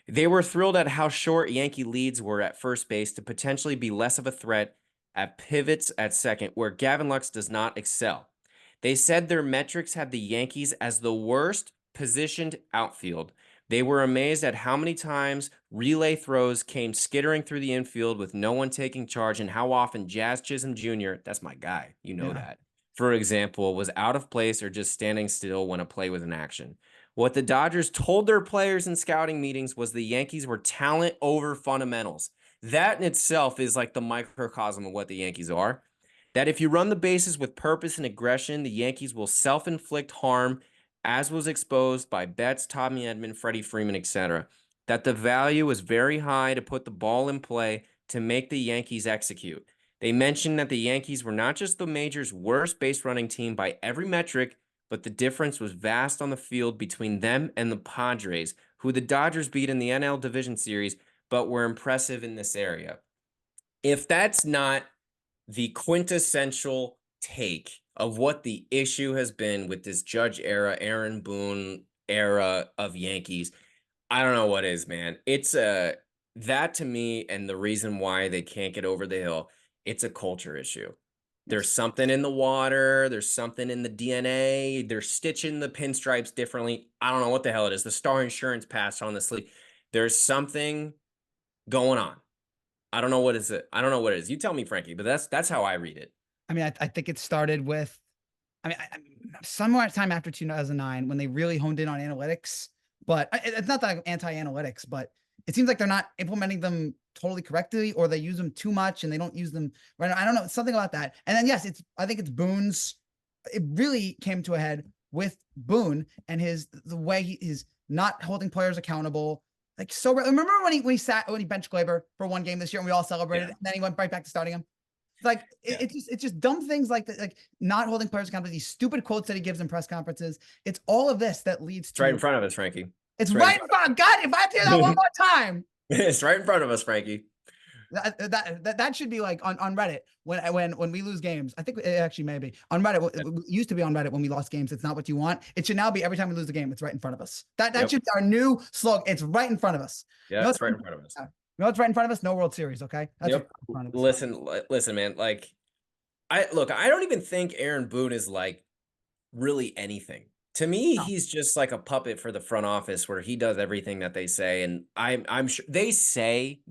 They were thrilled at how short Yankee leads were at first base to potentially be less of a threat at pivots at second, where Gavin Lux does not excel. They said their metrics had the Yankees as the worst positioned outfield. They were amazed at how many times relay throws came skittering through the infield with no one taking charge, and how often Jazz Chisholm Jr., that's my guy, that, for example, was out of place or just standing still when a play was in action. What the Dodgers told their players in scouting meetings was the Yankees were talent over fundamentals. That in itself is like the microcosm of what the Yankees are. That if you run the bases with purpose and aggression, the Yankees will self-inflict harm, as was exposed by Betts, Tommy Edman, Freddie Freeman, etc. That the value is very high to put the ball in play to make the Yankees execute. They mentioned that the Yankees were not just the major's worst base running team by every metric, but the difference was vast on the field between them and the Padres, who the Dodgers beat in the NL Division Series, but were impressive in this area. If that's not the quintessential take of what the issue has been with this Judge era, Aaron Boone era of Yankees, I don't know what is, man. It's that to me, and the reason why they can't get over the hill, it's a culture issue. There's something in the water. There's something in the DNA. They're stitching the pinstripes differently. I don't know what the hell it is. The Star Insurance patch on the sleeve. There's something going on. I don't know what is it. I don't know what it is. You tell me, Frankie, but that's how I read it. I mean, I think it started with, somewhere time after 2009 when they really honed in on analytics. But it's not that I'm anti-analytics, but it seems like they're not implementing them totally correctly, or they use them too much and they don't use them right. I don't know. It's something about that. And then, yes, I think it's Boone's. It really came to a head with Boone and the way he is not holding players accountable. Like, so remember when he benched Glaber for one game this year and we all celebrated, and then he went right back to starting him. Like it's just dumb things like that, like not holding players accountable, these stupid quotes that he gives in press conferences. It's all of this that leads to. It's right in front of us, Frankie. It's right in front of God. If I have to hear that one more time, it's right in front of us, Frankie. That should be like on Reddit when we lose games. I think it actually may be on Reddit. It used to be on Reddit when we lost games. It's not what you want. It should now be every time we lose a game, it's right in front of us. That should be our new slogan. It's right in front of us. Yeah, it's right in front of us. You know what's right in front of us? No World Series, okay? That's Listen, man. Like, I don't even think Aaron Boone is like really anything. To me, he's just like a puppet for the front office where he does everything that they say. And I'm sure they say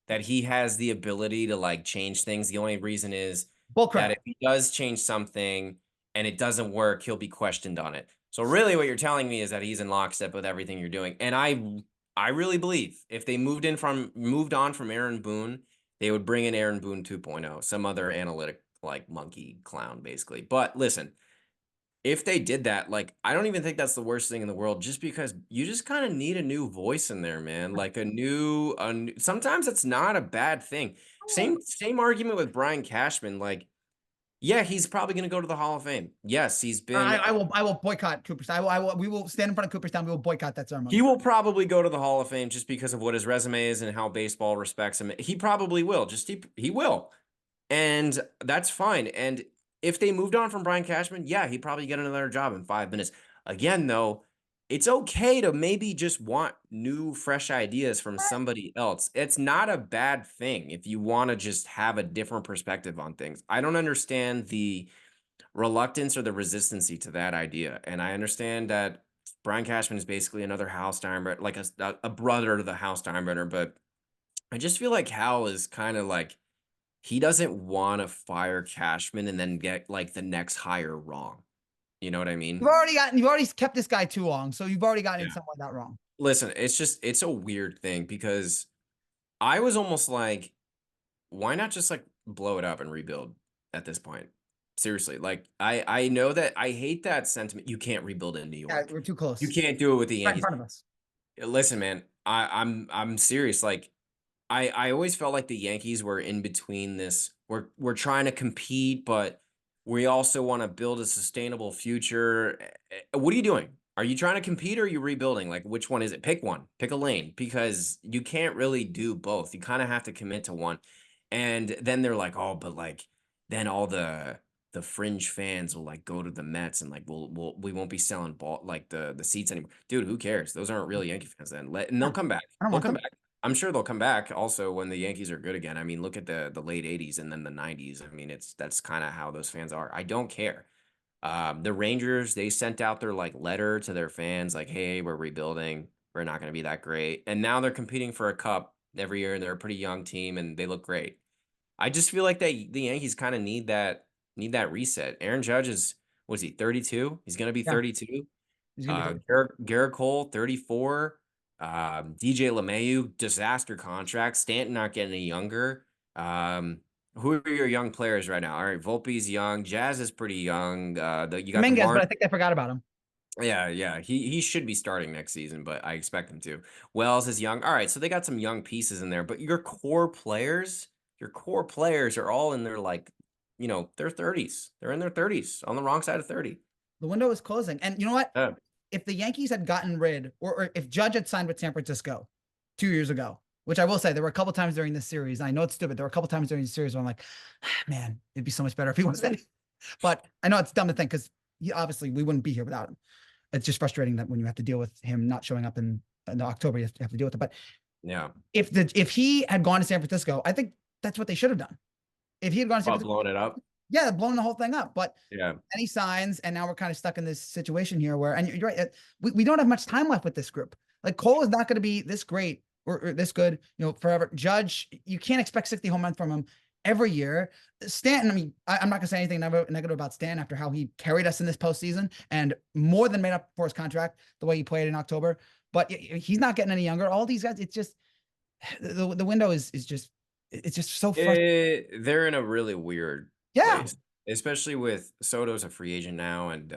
that he has the ability to like change things. The only reason is that if he does change something and it doesn't work, he'll be questioned on it. So really what you're telling me is that he's in lockstep with everything you're doing. And I really believe if they moved on from Aaron Boone, they would bring in Aaron Boone 2.0, some other analytic like monkey clown, basically. But listen, if they did that, like, I don't even think that's the worst thing in the world, just because you just kind of need a new voice in there, man. Like sometimes it's not a bad thing. Same argument with Brian Cashman. Like, yeah, he's probably going to go to the Hall of Fame. Yes, he's been. I will boycott Cooperstown. We will stand in front of Cooperstown. We will boycott that ceremony. He will probably go to the Hall of Fame just because of what his resume is and how baseball respects him. He probably will. He will, and that's fine. And if they moved on from Brian Cashman, yeah, he'd probably get another job in 5 minutes. Again, though, it's okay to maybe just want new, fresh ideas from somebody else. It's not a bad thing if you want to just have a different perspective on things. I don't understand the reluctance or the resistancy to that idea. And I understand that Brian Cashman is basically another Hal Steinbrenner, like a brother to the Hal Steinbrenner. But I just feel like Hal is kind of like, he doesn't want to fire Cashman and then get like the next hire wrong. You know what I mean? You've already kept this guy too long, so you've already gotten somewhat that wrong. Listen, it's a weird thing because I was almost like, why not just like blow it up and rebuild at this point? Seriously, like I know that I hate that sentiment. You can't rebuild in New Yeah, York. we're too close. You can't do it with the Right in Yankees. front of us. Listen, man, I'm serious. Like I always felt like the Yankees were in between this. We're trying to compete, but we also want to build a sustainable future. What are you doing? Are you trying to compete or are you rebuilding? Like, which one is it? Pick one. Pick a lane because you can't really do both. You kind of have to commit to one. And then they're like, oh, but like then all the fringe fans will like go to the Mets and like we won't be selling ball like the seats anymore. Dude, who cares? Those aren't really Yankee fans then. And they'll come back. I don't They'll want come them. back. I'm sure they'll come back also when the Yankees are good again. I mean, look at the late 80s and then the 90s. I mean, that's kind of how those fans are. I don't care. The Rangers, they sent out their like letter to their fans like, hey, we're rebuilding. We're not going to be that great. And now they're competing for a cup every year. They're a pretty young team and they look great. I just feel like the Yankees kind of need that reset. Aaron Judge is, was he 32? He's going to be 32. He's gonna be Garrett Cole, 34. DJ LeMahieu, disaster contract. Stanton not getting any younger. Who are your young players right now? All right, Volpe's young. Jazz is pretty young. You got Dominguez, but I think they forgot about him. Yeah. He should be starting next season, but I expect him to. Wells is young. All right, so they got some young pieces in there, but your core players are all in their like, their 30s. They're in their 30s on the wrong side of 30. The window is closing. And you know what? Yeah. If the Yankees had gotten rid, or if Judge had signed with San Francisco 2 years ago, which I will say there were a couple times during this series, and I know it's stupid. There were a couple times during the series where I'm like, man, it'd be so much better if he wasn't. But I know it's dumb to think because obviously we wouldn't be here without him. It's just frustrating that when you have to deal with him not showing up in October, you have to deal with it. But yeah, if he had gone to San Francisco, I think that's what they should have done. If he had gone to San Francisco, blowing it up. Yeah, blowing the whole thing up. But yeah, any signs, and now we're kind of stuck in this situation here where, and you're right, we don't have much time left with this group. Like Cole is not going to be this great or this good, forever. Judge, you can't expect 60 home runs from him every year. Stanton, I mean, I'm not going to say anything negative about Stanton after how he carried us in this postseason and more than made up for his contract, the way he played in October. But he's not getting any younger. All these guys, it's just, the window is just, it's just so frustrating. They're in a really weird place, especially with Soto's a free agent now. And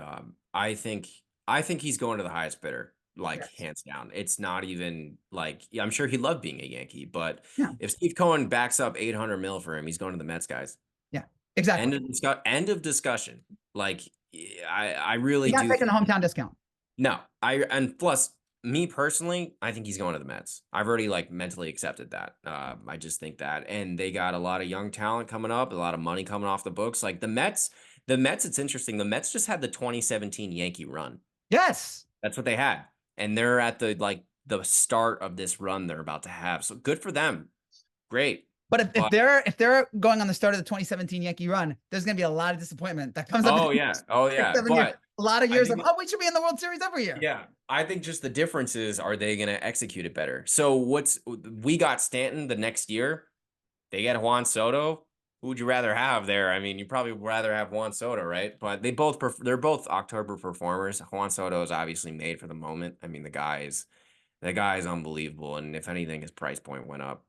I think he's going to the highest bidder. Like hands down. It's not even like, I'm sure he loved being a Yankee, but if Steve Cohen backs up 800 mil for him, he's going to the Mets, guys. Yeah, exactly. End of discussion. Like I really do. Not taking a hometown discount. No, and plus me personally, I think he's going to the Mets. I've already like mentally accepted that. I just think that, and they got a lot of young talent coming up, a lot of money coming off the books. Like the Mets, it's interesting. The Mets just had the 2017 Yankee run. Yes, that's what they had. And they're at the start of this run they're about to have. So good for them. Great. But if they're going on the start of the 2017 Yankee run, there's going to be a lot of disappointment that comes up. Oh yeah. But a lot of years of, we should be in the World Series every year. Yeah. I think just the difference is, are they going to execute it better? So we got Stanton the next year. They get Juan Soto. Who would you rather have there? I mean, you probably rather have Juan Soto, right? But they're both October performers. Juan Soto is obviously made for the moment. I mean, the guy is unbelievable, and if anything, his price point went up.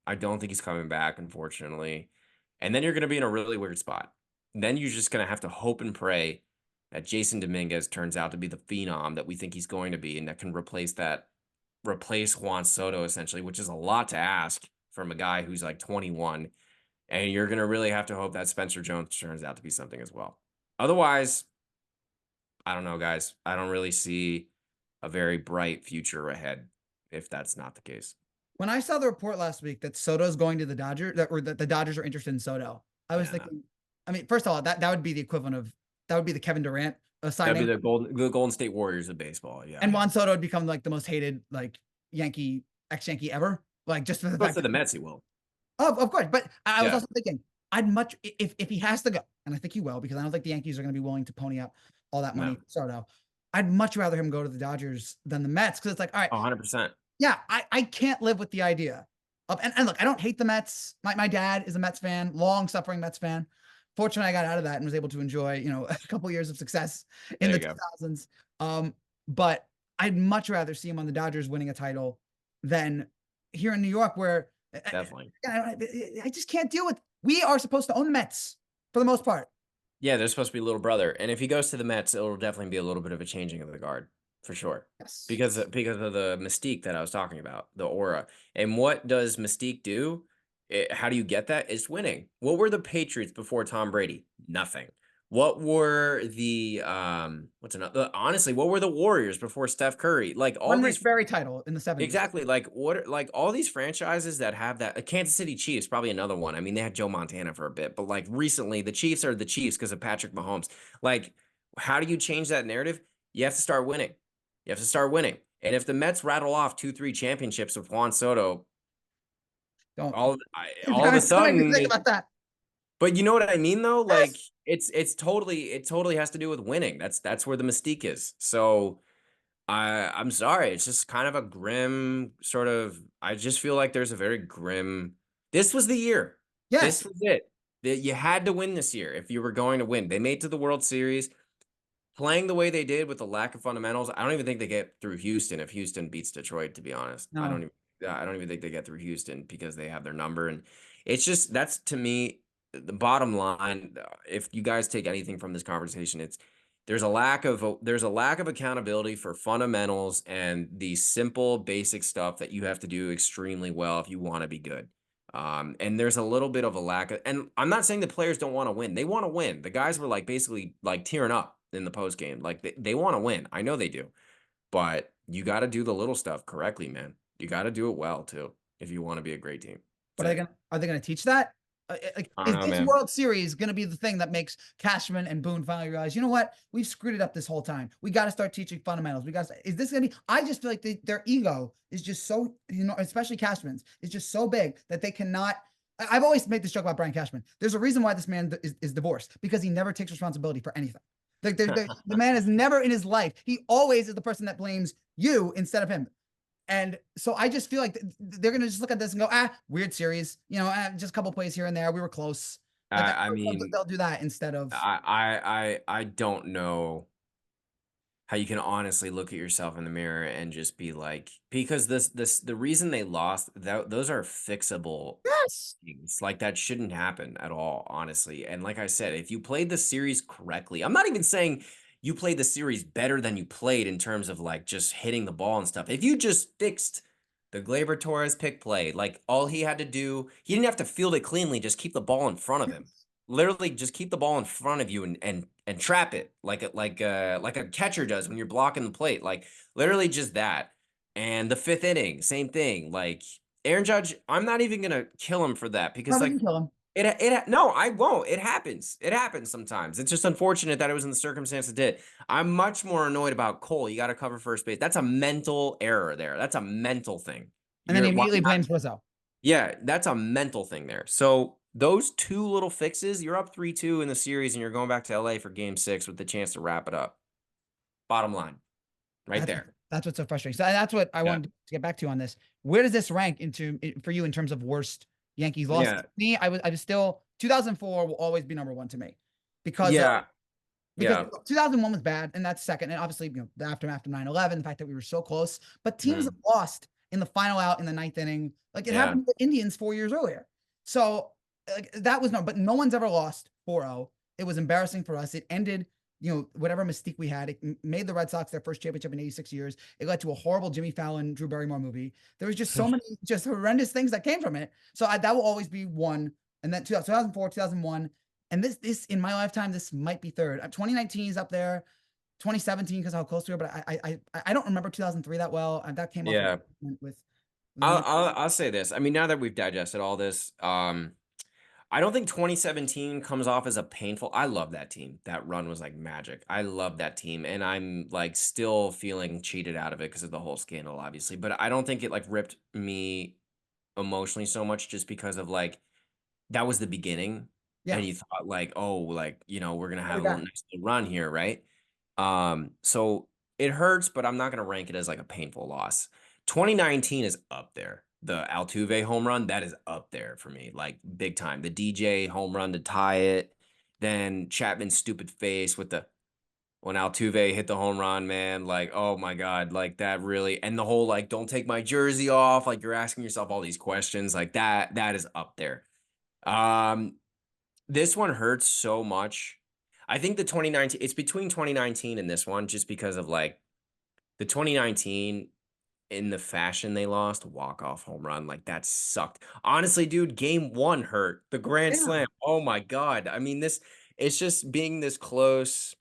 I don't think he's coming back, unfortunately. And then you're going to be in a really weird spot. Then you're just going to have to hope and pray that Jason Dominguez turns out to be the phenom that we think he's going to be, and that can replace Juan Soto essentially, which is a lot to ask from a guy who's like 21. And you're going to really have to hope that Spencer Jones turns out to be something as well. Otherwise, I don't know, guys. I don't really see a very bright future ahead if that's not the case. When I saw the report last week that Soto's going to the Dodgers, or that the Dodgers are interested in Soto, I was thinking, I mean, first of all, that would be the equivalent of, that would be the Kevin Durant signing. That'd be the Golden State Warriors of baseball. Yeah. And Juan Soto would become like the most hated like ex-Yankee ever. Like just for the Goes fact to the that, Mets, he will. of course. But I was Yeah. also thinking, I'd much, if he has to go, and I think he will, because I don't think the Yankees are going to be willing to pony up all that money No. for Soto. I'd much rather him go to the Dodgers than the Mets, because it's like, all right, 100%. yeah, I can't live with the idea of, and look, I don't hate the Mets. My dad is a Mets fan, long suffering Mets fan. Fortunately, I got out of that and was able to enjoy, a couple years of success in There the you go. 2000s. But I'd much rather see him on the Dodgers winning a title than here in New York, where Definitely. I just can't deal with. We are supposed to own the Mets for the most part. Yeah, they're supposed to be little brother. And if he goes to the Mets, it'll definitely be a little bit of a changing of the guard. For sure. Yes. Because of the mystique that I was talking about, the aura. And what does mystique do? How do you get that? It's winning. What were the Patriots before Tom Brady? Nothing. What were the honestly, what were the Warriors before Steph Curry? Like all One these Rick Barry title in the 70s. exactly like all these franchises that have that. Kansas City Chiefs, probably another one. I mean, they had Joe Montana for a bit, but like recently, the Chiefs are the Chiefs because of Patrick Mahomes. Like, how do you change that narrative? You have to start winning. You have to start winning. And if the Mets rattle off 2-3 championships with Juan Soto, all of a sudden, think about that. but you know what I mean, though? Like it totally has to do with winning. That's where the mystique is. So I'm sorry. It's just kind of a grim sort of. I just feel like there's a very grim. This was the year. Yes. This was it. You had to win this year if you were going to win. They made it to the World Series. Playing the way they did with the lack of fundamentals, I don't even think they get through Houston if Houston beats Detroit, to be honest. No. I don't even think they get through Houston because they have their number. And it's just, that's to me, the bottom line. If you guys take anything from this conversation, there's a lack of accountability for fundamentals and the simple basic stuff that you have to do extremely well if you want to be good. And there's a little bit of a lack of, and I'm not saying the players don't want to win. They want to win. The guys were like basically like tearing up in the post game. Like they want to win. I know they do, but you got to do the little stuff correctly, man. You got to do it well too if you want to be a great team. But are they going to teach that? Is this man. World Series going to be the thing that makes Cashman and Boone finally realize, you know what? We've screwed it up this whole time. We got to start teaching fundamentals. Is this going to be, I just feel like their ego is just so, especially Cashman's, is just so big that they cannot. I've always made this joke about Brian Cashman. There's a reason why this man is divorced, because he never takes responsibility for anything. Like the man is never in his life. He always is the person that blames you instead of him. And so I just feel like they're going to just look at this and go, weird series, just a couple plays here and there. We were close. I mean, they'll do that instead of. I don't know how you can honestly look at yourself in the mirror and just be like, because the reason they lost, those are fixable things. Like that shouldn't happen at all, honestly. And like I said, if you played the series correctly, I'm not even saying you played the series better than you played in terms of like just hitting the ball and stuff. If you just fixed the Gleyber Torres pick play, like all he had to do, he didn't have to field it cleanly, just keep the ball in front of him. Literally just keep the ball in front of you and trap it like a catcher does when you're blocking the plate. Like literally just that. And the fifth inning, same thing. Like Aaron Judge, I'm not even gonna kill him for that because like kill him. No, I won't. It happens. It happens sometimes. It's just unfortunate that it was in the circumstance it did. I'm much more annoyed about Cole. You got to cover first base. That's a mental error there. That's a mental thing. And then he immediately blames Rizzo. Yeah, that's a mental thing there. So those two little fixes, you're up 3-2 in the series, and you're going back to LA for Game 6 with the chance to wrap it up. Bottom line, there. That's what's so frustrating. So that's what I wanted to get back to on this. Where does this rank for you in terms of worst Yankees loss? Yeah. Me, I was still 2004 will always be number one to me because 2001 was bad, and that's second. And obviously, the aftermath of 9/11, the fact that we were so close, but teams have lost in the final out in the ninth inning, like it happened to the Indians 4 years earlier. So that was but no one's ever lost 4-0. It was embarrassing for us. It ended whatever mystique we had. It made the Red Sox their first championship in 86 years. It led to a horrible Jimmy Fallon, Drew Barrymore movie. There was just so many just horrendous things that came from it. So that will always be one. And then 2004, 2001. And this in my lifetime, this might be third. 2019 is up there. 2017 because how close we were, but I don't remember 2003 that well. That came Yeah. up with I'll say this. I mean, now that we've digested all this, I don't think 2017 comes off as a painful. I love that team. That run was like magic. I love that team, and I'm like still feeling cheated out of it because of the whole scandal, obviously. But I don't think it like ripped me emotionally so much just because of like that was the beginning, Yeah. and you thought like, oh, like we're gonna have a back. little nice little run here, right? So it hurts, but I'm not gonna rank it as like a painful loss. 2019 is up there. The Altuve home run, that is up there for me, like big time. The DJ home run to tie it, then Chapman's stupid face with the when Altuve hit the home run, man, like, oh my God, like that really, and the whole like, don't take my jersey off, like you're asking yourself all these questions, like that is up there. This one hurts so much. I think the 2019, it's between 2019 and this one, just because of like the 2019 in the fashion they lost, walk-off home run, like that sucked. Honestly, dude, game one hurt. The grand Yeah. slam. Oh my God. I mean, it's just being this close.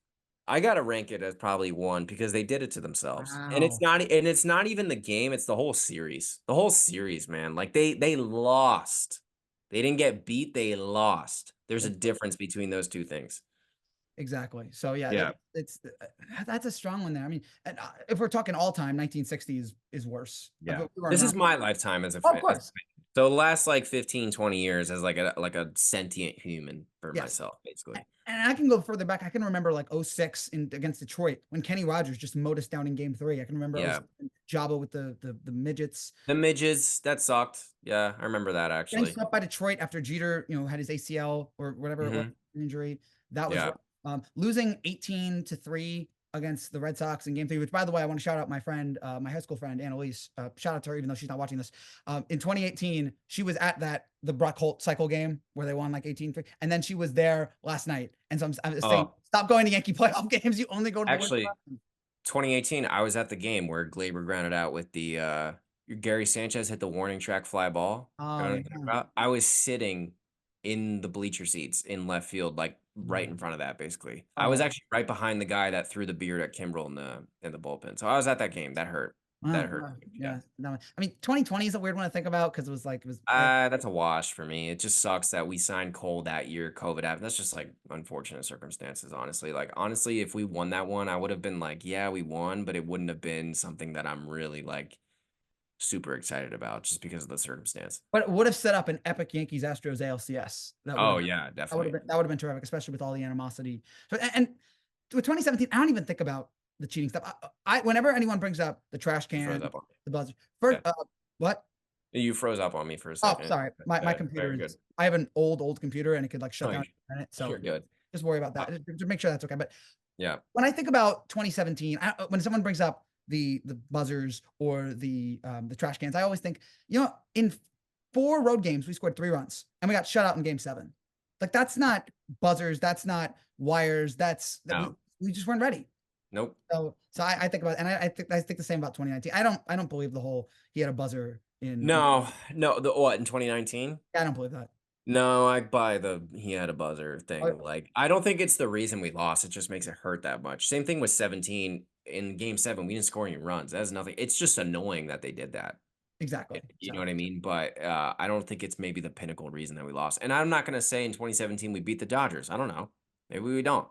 I gotta rank it as probably one because they did it to themselves. And Wow. it's not even the game, it's the whole series. The whole series, man. Like they lost. They didn't get beat, they lost. There's a difference between those two things. Exactly. So yeah, Yeah. that's a strong one there. I mean, if we're talking all time, 1960 is worse. Yeah. We were This is not- my lifetime as a Of fan. course. So the last like 15, 20 years as like a sentient human for Yes. myself, basically. And I can go further back. I can remember like 06 against Detroit when Kenny Rogers just mowed us down in game 3. I can remember Yeah. Jabba with the midgets. The midgets, that sucked. Yeah, I remember that Getting actually. swept by Detroit after Jeter, had his ACL or whatever it was, injury. That was Yeah. losing 18-3 against the Red Sox in game 3, which by the way, I want to shout out my friend, my high school friend, Annalise. Shout out to her, even though she's not watching this. In 2018, she was at the Brock Holt cycle game where they won like 18-3. And then she was there last night. And so I'm saying, stop going to Yankee playoff games. You only go to actually 2018, I was at the game where Glaber grounded out with the Gary Sanchez hit the warning track fly ball. I was sitting in the bleacher seats in left field, like right in front of that, basically. I was actually right behind the guy that threw the beard at Kimbrel in the bullpen. So I was at that game. That hurt. That hurt. Yeah. No, I mean, 2020 is a weird one to think about because it was that's a wash for me. It just sucks that we signed Cole that year. COVID happened. That's just like unfortunate circumstances, honestly. Like, honestly, if we won that one, I would have been like, yeah, we won, but it wouldn't have been something that I'm really like super excited about just because of the circumstance. But it would have set up an epic Yankees Astros ALCS. Yeah, definitely. That would have been terrific, especially with all the animosity. So, and with 2017, I don't even think about the cheating stuff. I whenever anyone brings up the trash can, the buzzer, first, what? You froze up on me for a second. Oh, sorry. My computer is, I have an old computer and it could like shut down in a minute. So you're good. Just worry about that. Just make sure that's okay. But yeah, when I think about 2017, when someone brings up the buzzers or the trash cans, I always think, in 4 road games, we scored 3 runs and we got shut out in game 7. Like that's not buzzers. That's not wires. We just weren't ready. Nope. So I think about, and I think the same about 2019. I don't believe the whole he had a buzzer in. No, the what in 2019? I don't believe that. No, I buy the he had a buzzer thing. Like, I don't think it's the reason we lost. It just makes it hurt that much. Same thing with 17 in game 7. We didn't score any runs. That has nothing. It's just annoying that they did that. Exactly. You know what I mean? But I don't think it's maybe the pinnacle reason that we lost. And I'm not going to say in 2017 we beat the Dodgers. I don't know. Maybe we don't.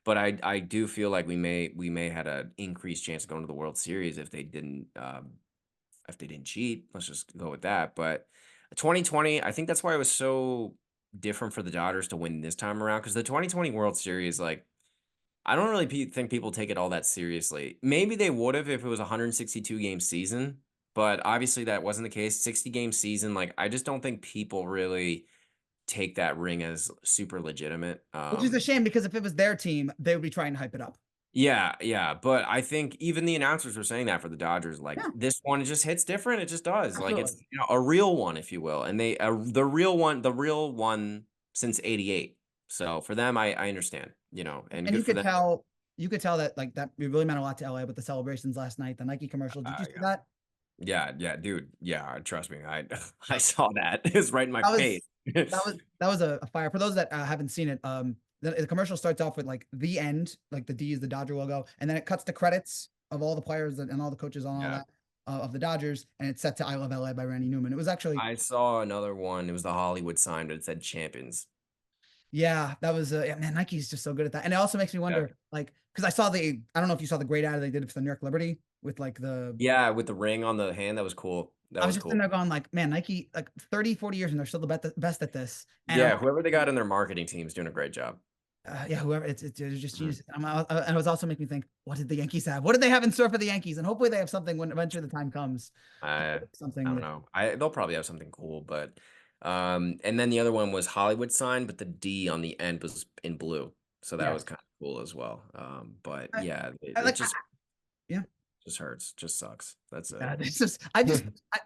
But I do feel like we may had an increased chance of going to the World Series if they didn't cheat. Let's just go with that. But 2020, I think that's why it was so different for the Dodgers to win this time around, because the 2020 World Series, like, I don't really think people take it all that seriously. Maybe they would have if it was a 162 game season, but obviously that wasn't the case. 60 game season, like, I just don't think people really take that ring as super legitimate. Which is a shame, because if it was their team, they would be trying to hype it up. Yeah. But I think even the announcers were saying that for the Dodgers, like, this one, it just hits different. It just does. Absolutely. Like, it's a real one, if you will. And the real one since 88. So for them, I understand, and And good you for could them. tell, that like that it really meant a lot to LA with the celebrations last night, the Nike commercial. Did you see Yeah. that? Yeah, dude. Yeah, trust me. I saw that. It was right in my That face. was that was a fire. For those that haven't seen it, the commercial starts off with like the end, like the D is the Dodger logo, and then it cuts to credits of all the players and all the coaches on all Yeah. that of the Dodgers, and it's set to "I Love LA" by Randy Newman. It was actually, I saw another one. It was the Hollywood sign, but it said champions. yeah, that was yeah, man, Nike's just so good at that, and it also makes me Yeah. wonder, like, because I don't know if you saw the great ad they did for the New York Liberty with like the. Yeah, with the ring on the hand, that was cool. That I was was just in cool. there going like, man, Nike, like 30, 40 years and they're still the best at this. And Yeah, whoever they got in their marketing team is doing a great job. yeah, whoever it's just Mhm. genius. And it was also making me think, what did the Yankees have? What did they have in store for the Yankees? And hopefully they have something when eventually the time comes. I Something don't that, know. They'll probably have something cool, but and then the other one was Hollywood sign, but the D on the end was in blue, so that yeah, was kind of cool as well. But I, yeah, it, I it like, yeah. just hurts, just sucks. That's it. It's just,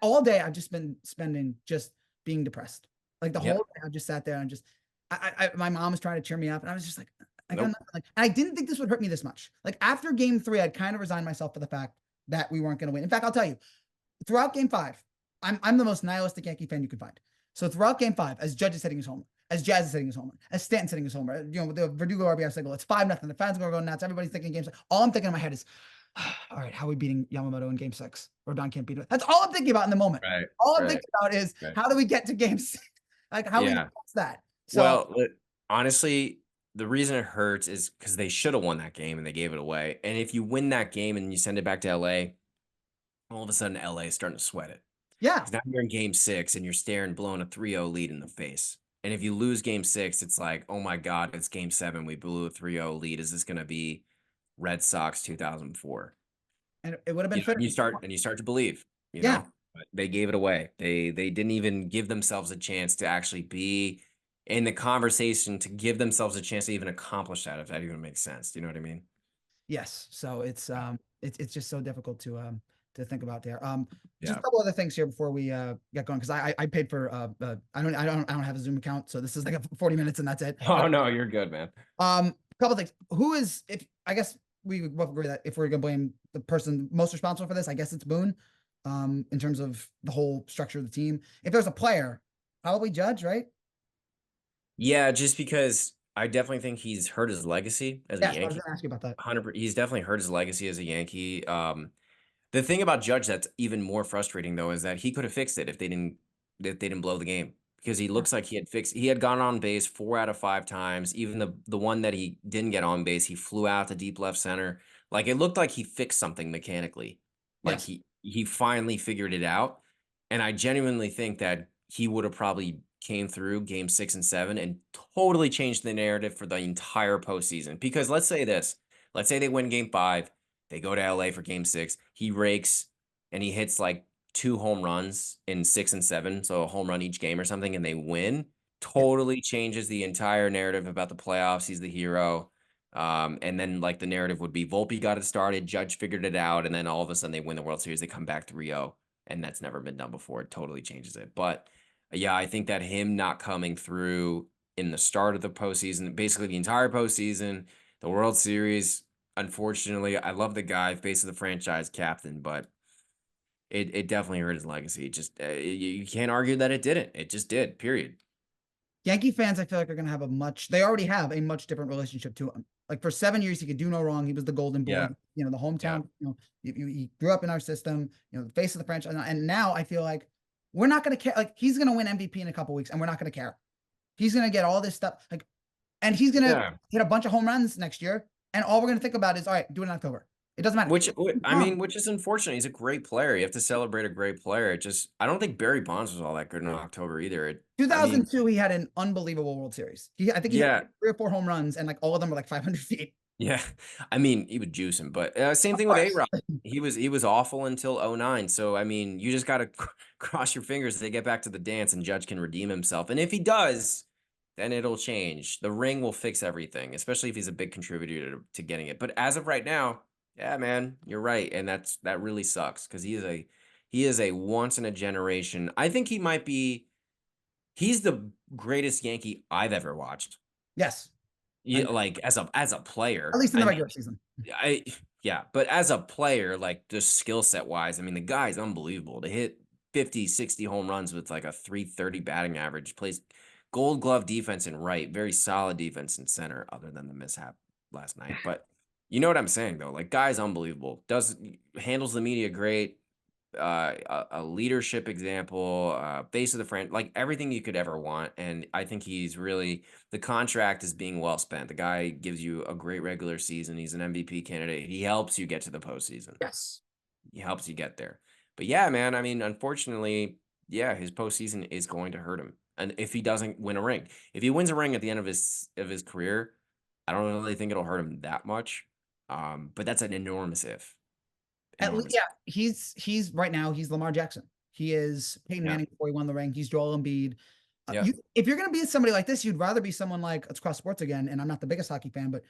all day I've just been spending just being depressed. Like the Yep. whole day I just sat there and just, my mom was trying to cheer me up and I was just like, I got Nope. nothing. Like, and I didn't think this would hurt me this much. Like after game 3, I'd kind of resigned myself to the fact that we weren't going to win. In fact, I'll tell you, throughout game 5, I'm the most nihilistic Yankee fan you could find. So throughout game 5, as Judge is hitting his homer, as Jazz is hitting his homer, as Stanton's hitting his homer, with the Verdugo RBI single, it's 5-0. The fans are going to go nuts. Everybody's thinking game 6. All I'm thinking in my head is, all right, how are we beating Yamamoto in game 6? Rodon can't beat it. That's all I'm thinking about in the moment. Right. All I'm Right. thinking about is Right. how do we get to game 6? Like how we Yeah. fix that. So Well, honestly, the reason it hurts is because they should have won that game and they gave it away. And if you win that game and you send it back to LA, all of a sudden LA is starting to sweat it. yeah, Because now you're in game 6 and you're staring, blowing a 3-0 lead in the face. And if you lose game 6, it's like, oh my God, it's game 7. We blew a 3-0 lead. Is this going to be Red Sox 2004? and it would have been And you start to believe, Yeah. but they gave it away. They didn't even give themselves a chance to actually be in the conversation, to give themselves a chance to even accomplish that, if that even makes sense. Do you know what I mean? Yes. So it's just so difficult to think about there. Just Yeah. a couple other things here before we get going, because I paid for I don't have a Zoom account, so this is like 40 minutes and that's it. Oh no, you're good, man. A couple things. Who is, if I guess we would both agree that if we're gonna blame the person most responsible for this, I guess it's Boone. In terms of the whole structure of the team. If there's a player, probably Judge, right? Yeah, just because I definitely think he's hurt his legacy as a Yes, I was Yankee. gonna ask you about that. 100%. He's definitely hurt his legacy as a Yankee. The thing about Judge that's even more frustrating though is that he could have fixed it if they didn't blow the game, because he looks like he had gone on base 4 out of 5 times. Even the one that he didn't get on base, he flew out to deep left center. Like it looked like he fixed something mechanically. Like Yes. he finally figured it out. And I genuinely think that he would have probably came through game 6 and 7 and totally changed the narrative for the entire postseason. Because let's say they win game 5, they go to LA for game 6, he rakes and he hits like 2 home runs in 6 and 7, so a home run each game or something, and they win. Totally changes the entire narrative about the playoffs. He's the hero. And then like the narrative would be Volpe got it started, Judge figured it out, and then all of a sudden they win the World Series, they come back 3-0, and that's never been done before. It totally changes it. But yeah, I think that him not coming through in the start of the postseason, basically the entire postseason, the World Series, unfortunately, I love the guy, face of the franchise captain, but it definitely hurt his legacy. It just you can't argue that it didn't. It just did. Period. Yankee fans, I feel like, are going to have they already have a much different relationship to him. Like for 7 years, he could do no wrong. He was the golden boy, Yeah. the hometown, he grew up in our system, the face of the franchise. And now I feel like we're not going to care. Like he's going to win MVP in a couple weeks and we're not going to care. He's going to get all this stuff. And he's going to hit a bunch of home runs next year. And all we're going to think about is, all right, do it in October. It doesn't matter. Which is unfortunate. He's a great player. You have to celebrate a great player. I don't think Barry Bonds was all that good in October either. 2002, he had an unbelievable World Series. I think he had 3 or 4 home runs, and like all of them were like 500 feet. Yeah, he would juice him. But same thing with A-Rod. He was awful until 2009. So you just got to cross your fingers that they get back to the dance and Judge can redeem himself. And if he does, then it'll change. The ring will fix everything, especially if he's a big contributor to getting it. But as of right now, yeah, man, you're right, and that really sucks because he is a once in a generation. I think he's the greatest Yankee I've ever watched. Yes, You like as a player. at least in I the mean, regular season. yeah, but as a player, like just skill set wise, I mean, the guy's unbelievable to hit 50, 60 home runs with like a 330 batting average, plays gold glove defense in right, very solid defense in center, other than the mishap last night. But you know what I'm saying though? Like, guy's unbelievable. Handles the media great, a leadership example, face of the friend, like everything you could ever want. And I think he's really, the contract is being well spent. The guy gives you a great regular season. He's an MVP candidate. He helps you get to the postseason. Yes. He helps you get there. But yeah, man, I mean, unfortunately, yeah, his postseason is going to hurt him. And if he doesn't win a ring, if he wins a ring at the end of his career, I don't really think it'll hurt him that much. But that's an enormous if. At least, Enormous. yeah, he's right now, he's Lamar Jackson. He is Peyton Yeah. Manning before he won the ring. He's Joel Embiid. Yeah. If you're going to be somebody like this, you'd rather be someone like, let's cross sports again. And I'm not the biggest hockey fan, but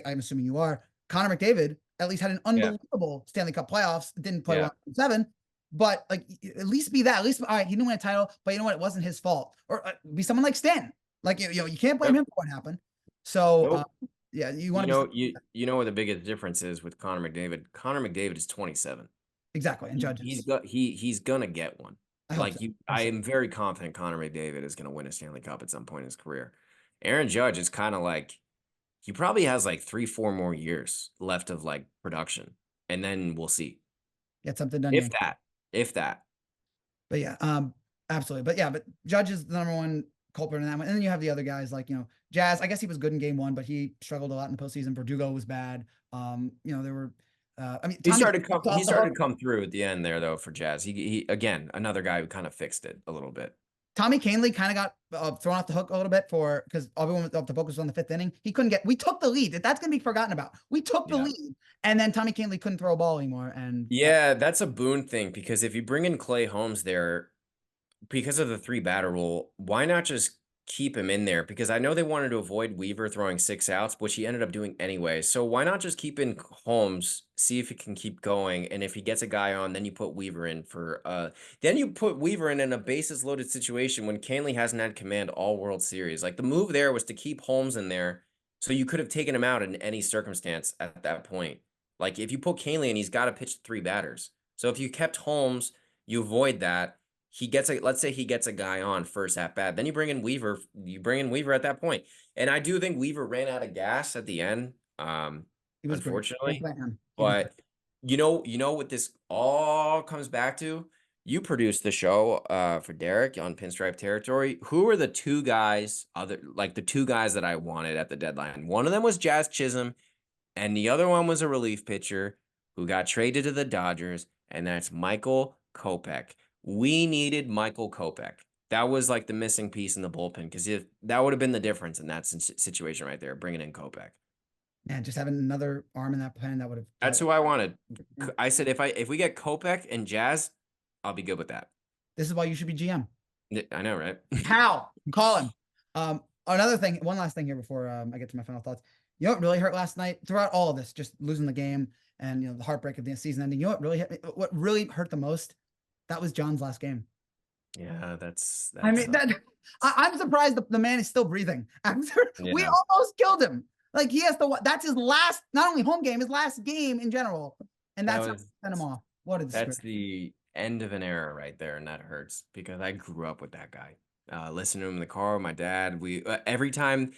I'm assuming you are. Connor McDavid at least had an unbelievable Stanley Cup playoffs. Didn't play well in 7, but like at least be that. At least, all right, he didn't win a title, but you know what? It wasn't his fault. Or be someone like Stan. Like you can't blame him for what happened. So Nope. yeah, you want to You know what the biggest difference is with Connor McDavid. Connor McDavid is 27. exactly, and judges. He's gonna get one. I hope so. I am very confident Connor McDavid is gonna win a Stanley Cup at some point in his career. Aaron Judge is kind of like, he probably has like 3-4 more years left of like production, and then we'll see. Get something done. If that. But yeah, absolutely. But yeah, but Judge is the number one culprit in that one. And then you have the other guys like, Jazz. I guess he was good in game 1, but he struggled a lot in the postseason. Verdugo was bad. There were, I mean, He started to come through at the end there though for Jazz. He again, another guy who kind of fixed it a little bit. Tommy Kahnle kind of got thrown off the hook a little bit because everyone the focus was on the 5th inning. He couldn't we took the lead. That's going to be forgotten about. We took the lead, and then Tommy Kahnle couldn't throw a ball anymore. And yeah, that's a Boone thing, because if you bring in Clay Holmes there, because of the 3-batter rule, why not just keep him in there? Because I know they wanted to avoid Weaver throwing 6 outs, which he ended up doing anyway. So why not just keep in Holmes, see if he can keep going, and if he gets a guy on, then you put Weaver in then you put Weaver in a bases loaded situation when Kahnle hasn't had command all World Series. Like, the move there was to keep Holmes in there, so you could have taken him out in any circumstance at that point. Like, if you put Kahnle in, he's got to pitch 3 batters. So if you kept Holmes, you avoid that. Let's say he gets a guy on first at bat, then you bring in Weaver at that point. And I do think Weaver ran out of gas at the end, he was unfortunately. great. But you know what this all comes back to? You produced the show for Derek on Pinstripe Territory. Who are the 2 guys, the 2 guys that I wanted at the deadline? One of them was Jazz Chisholm, and the other one was a relief pitcher who got traded to the Dodgers, and that's Michael Kopech. We needed Michael Kopech. That was like the missing piece in the bullpen, because that would have been the difference in that situation right there, bringing in Kopech. Man, just having another arm in that pen, that would have. That's who I wanted. I said if we get Kopech and Jazz, I'll be good with that. This is why you should be GM. I know, right? How? Call him. Another thing, one last thing here before I get to my final thoughts. You know what really hurt last night? Throughout all of this, just losing the game and the heartbreak of the season ending. You know what really hit me? What really hurt the most? That was John's last game. Yeah, that's I mean, I'm surprised the man is still breathing. We almost killed him. Like, he has that's his last, not only home game, his last game in general. And that's what sent him off. What a disgrace. That's the end of an era right there, and that hurts, because I grew up with that guy. Listening to him in the car with my dad. Every time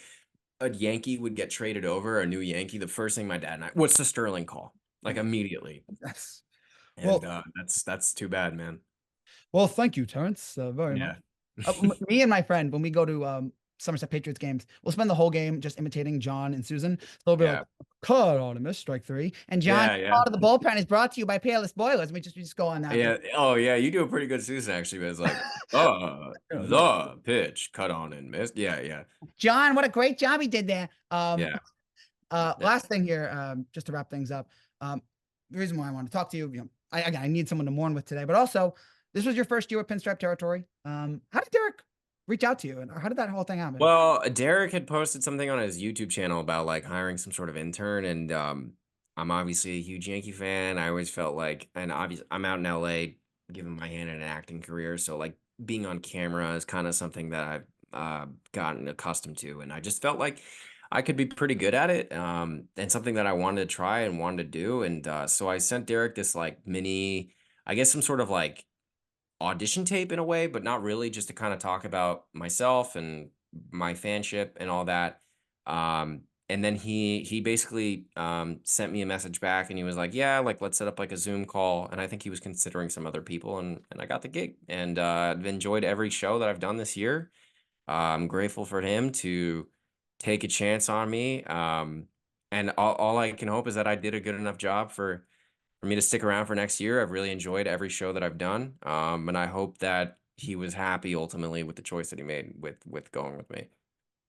a Yankee would get traded over, a new Yankee, the first thing my dad and I, what's the Sterling call? Like, immediately. Yes. And that's too bad, man. Well, thank you, Terrence, very much. Me and my friend, when we go to Somerset Patriots games, we'll spend the whole game just imitating John and Susan. So they'll be like, cut on him, strike 3. And John, out of the bullpen is brought to you by Payless Boilers. And we just go on that. Yeah. Oh, yeah. You do a pretty good Susan, actually. But it's like, the pitch, cut on and missed. Yeah. John, what a great job he did there. Last thing here, just to wrap things up. The reason why I want to talk to you, I need someone to mourn with today, but also this was your first year with Pinstripe Territory. How did Derek reach out to you, and how did that whole thing happen? Well, Derek had posted something on his YouTube channel about like hiring some sort of intern, and I'm obviously a huge Yankee fan. I always felt like, and obviously I'm out in LA giving my hand in an acting career, so like being on camera is kind of something that gotten accustomed to, and I just felt like I could be pretty good at it, and something that I wanted to try and wanted to do. And so I sent Derek this like mini, I guess some sort of like audition tape in a way, but not really, just to kind of talk about myself and my fanship and all that. And then he basically sent me a message back, and he was like, "Yeah, like let's set up like a Zoom call." And I think he was considering some other people, and I got the gig, and I've enjoyed every show that I've done this year. I'm grateful for him to take a chance on me. And all I can hope is that I did a good enough job for me to stick around for next year. I've really enjoyed every show that I've done. And I hope that he was happy ultimately with the choice that he made with going with me.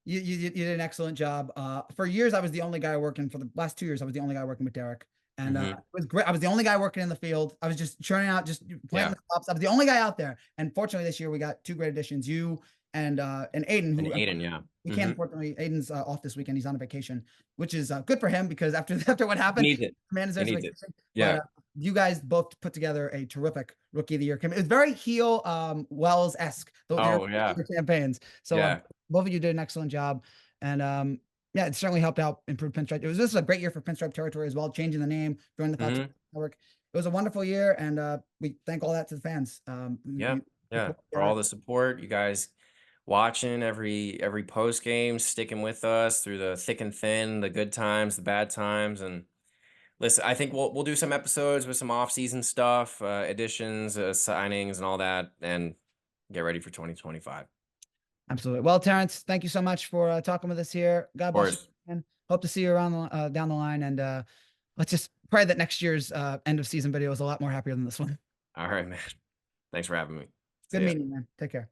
You did an excellent job. For years, I was the only guy working. For the last 2 years, I was the only guy working with Derek, and it was great. I was the only guy working in the field. I was just churning out, just planting the crops. I was the only guy out there. And fortunately, this year we got 2 great additions: you and Aiden, And who Aiden, yeah. we can't, unfortunately. Aiden's off this weekend. He's on a vacation, which is good for him because after what happened, Needs it. man is He there. needs it. Yeah. But you guys both put together a terrific Rookie of the Year campaign. It was very heel Wells-esque. Oh, yeah. Campaigns. So Yeah. both of you did an excellent job, and yeah, it certainly helped out improve Pinstripe. This is a great year for Pinstripe territory as well, changing the name, joining the Fox Network. It was a wonderful year, and we thank all that to the fans. Yeah. For all the support, you guys watching every post game, sticking with us through the thick and thin, the good times, the bad times. And listen, I think we'll do some episodes with some off-season stuff, additions, signings, and all that, and get ready for 2025. Absolutely. Well, Terrence, thank you so much for talking with us here. God bless you, course. and hope to see you around down the line. And let's just pray that next year's end of season video is a lot more happier than this one. All right, man. Thanks for having me. Good See ya. meeting you, man. Take care.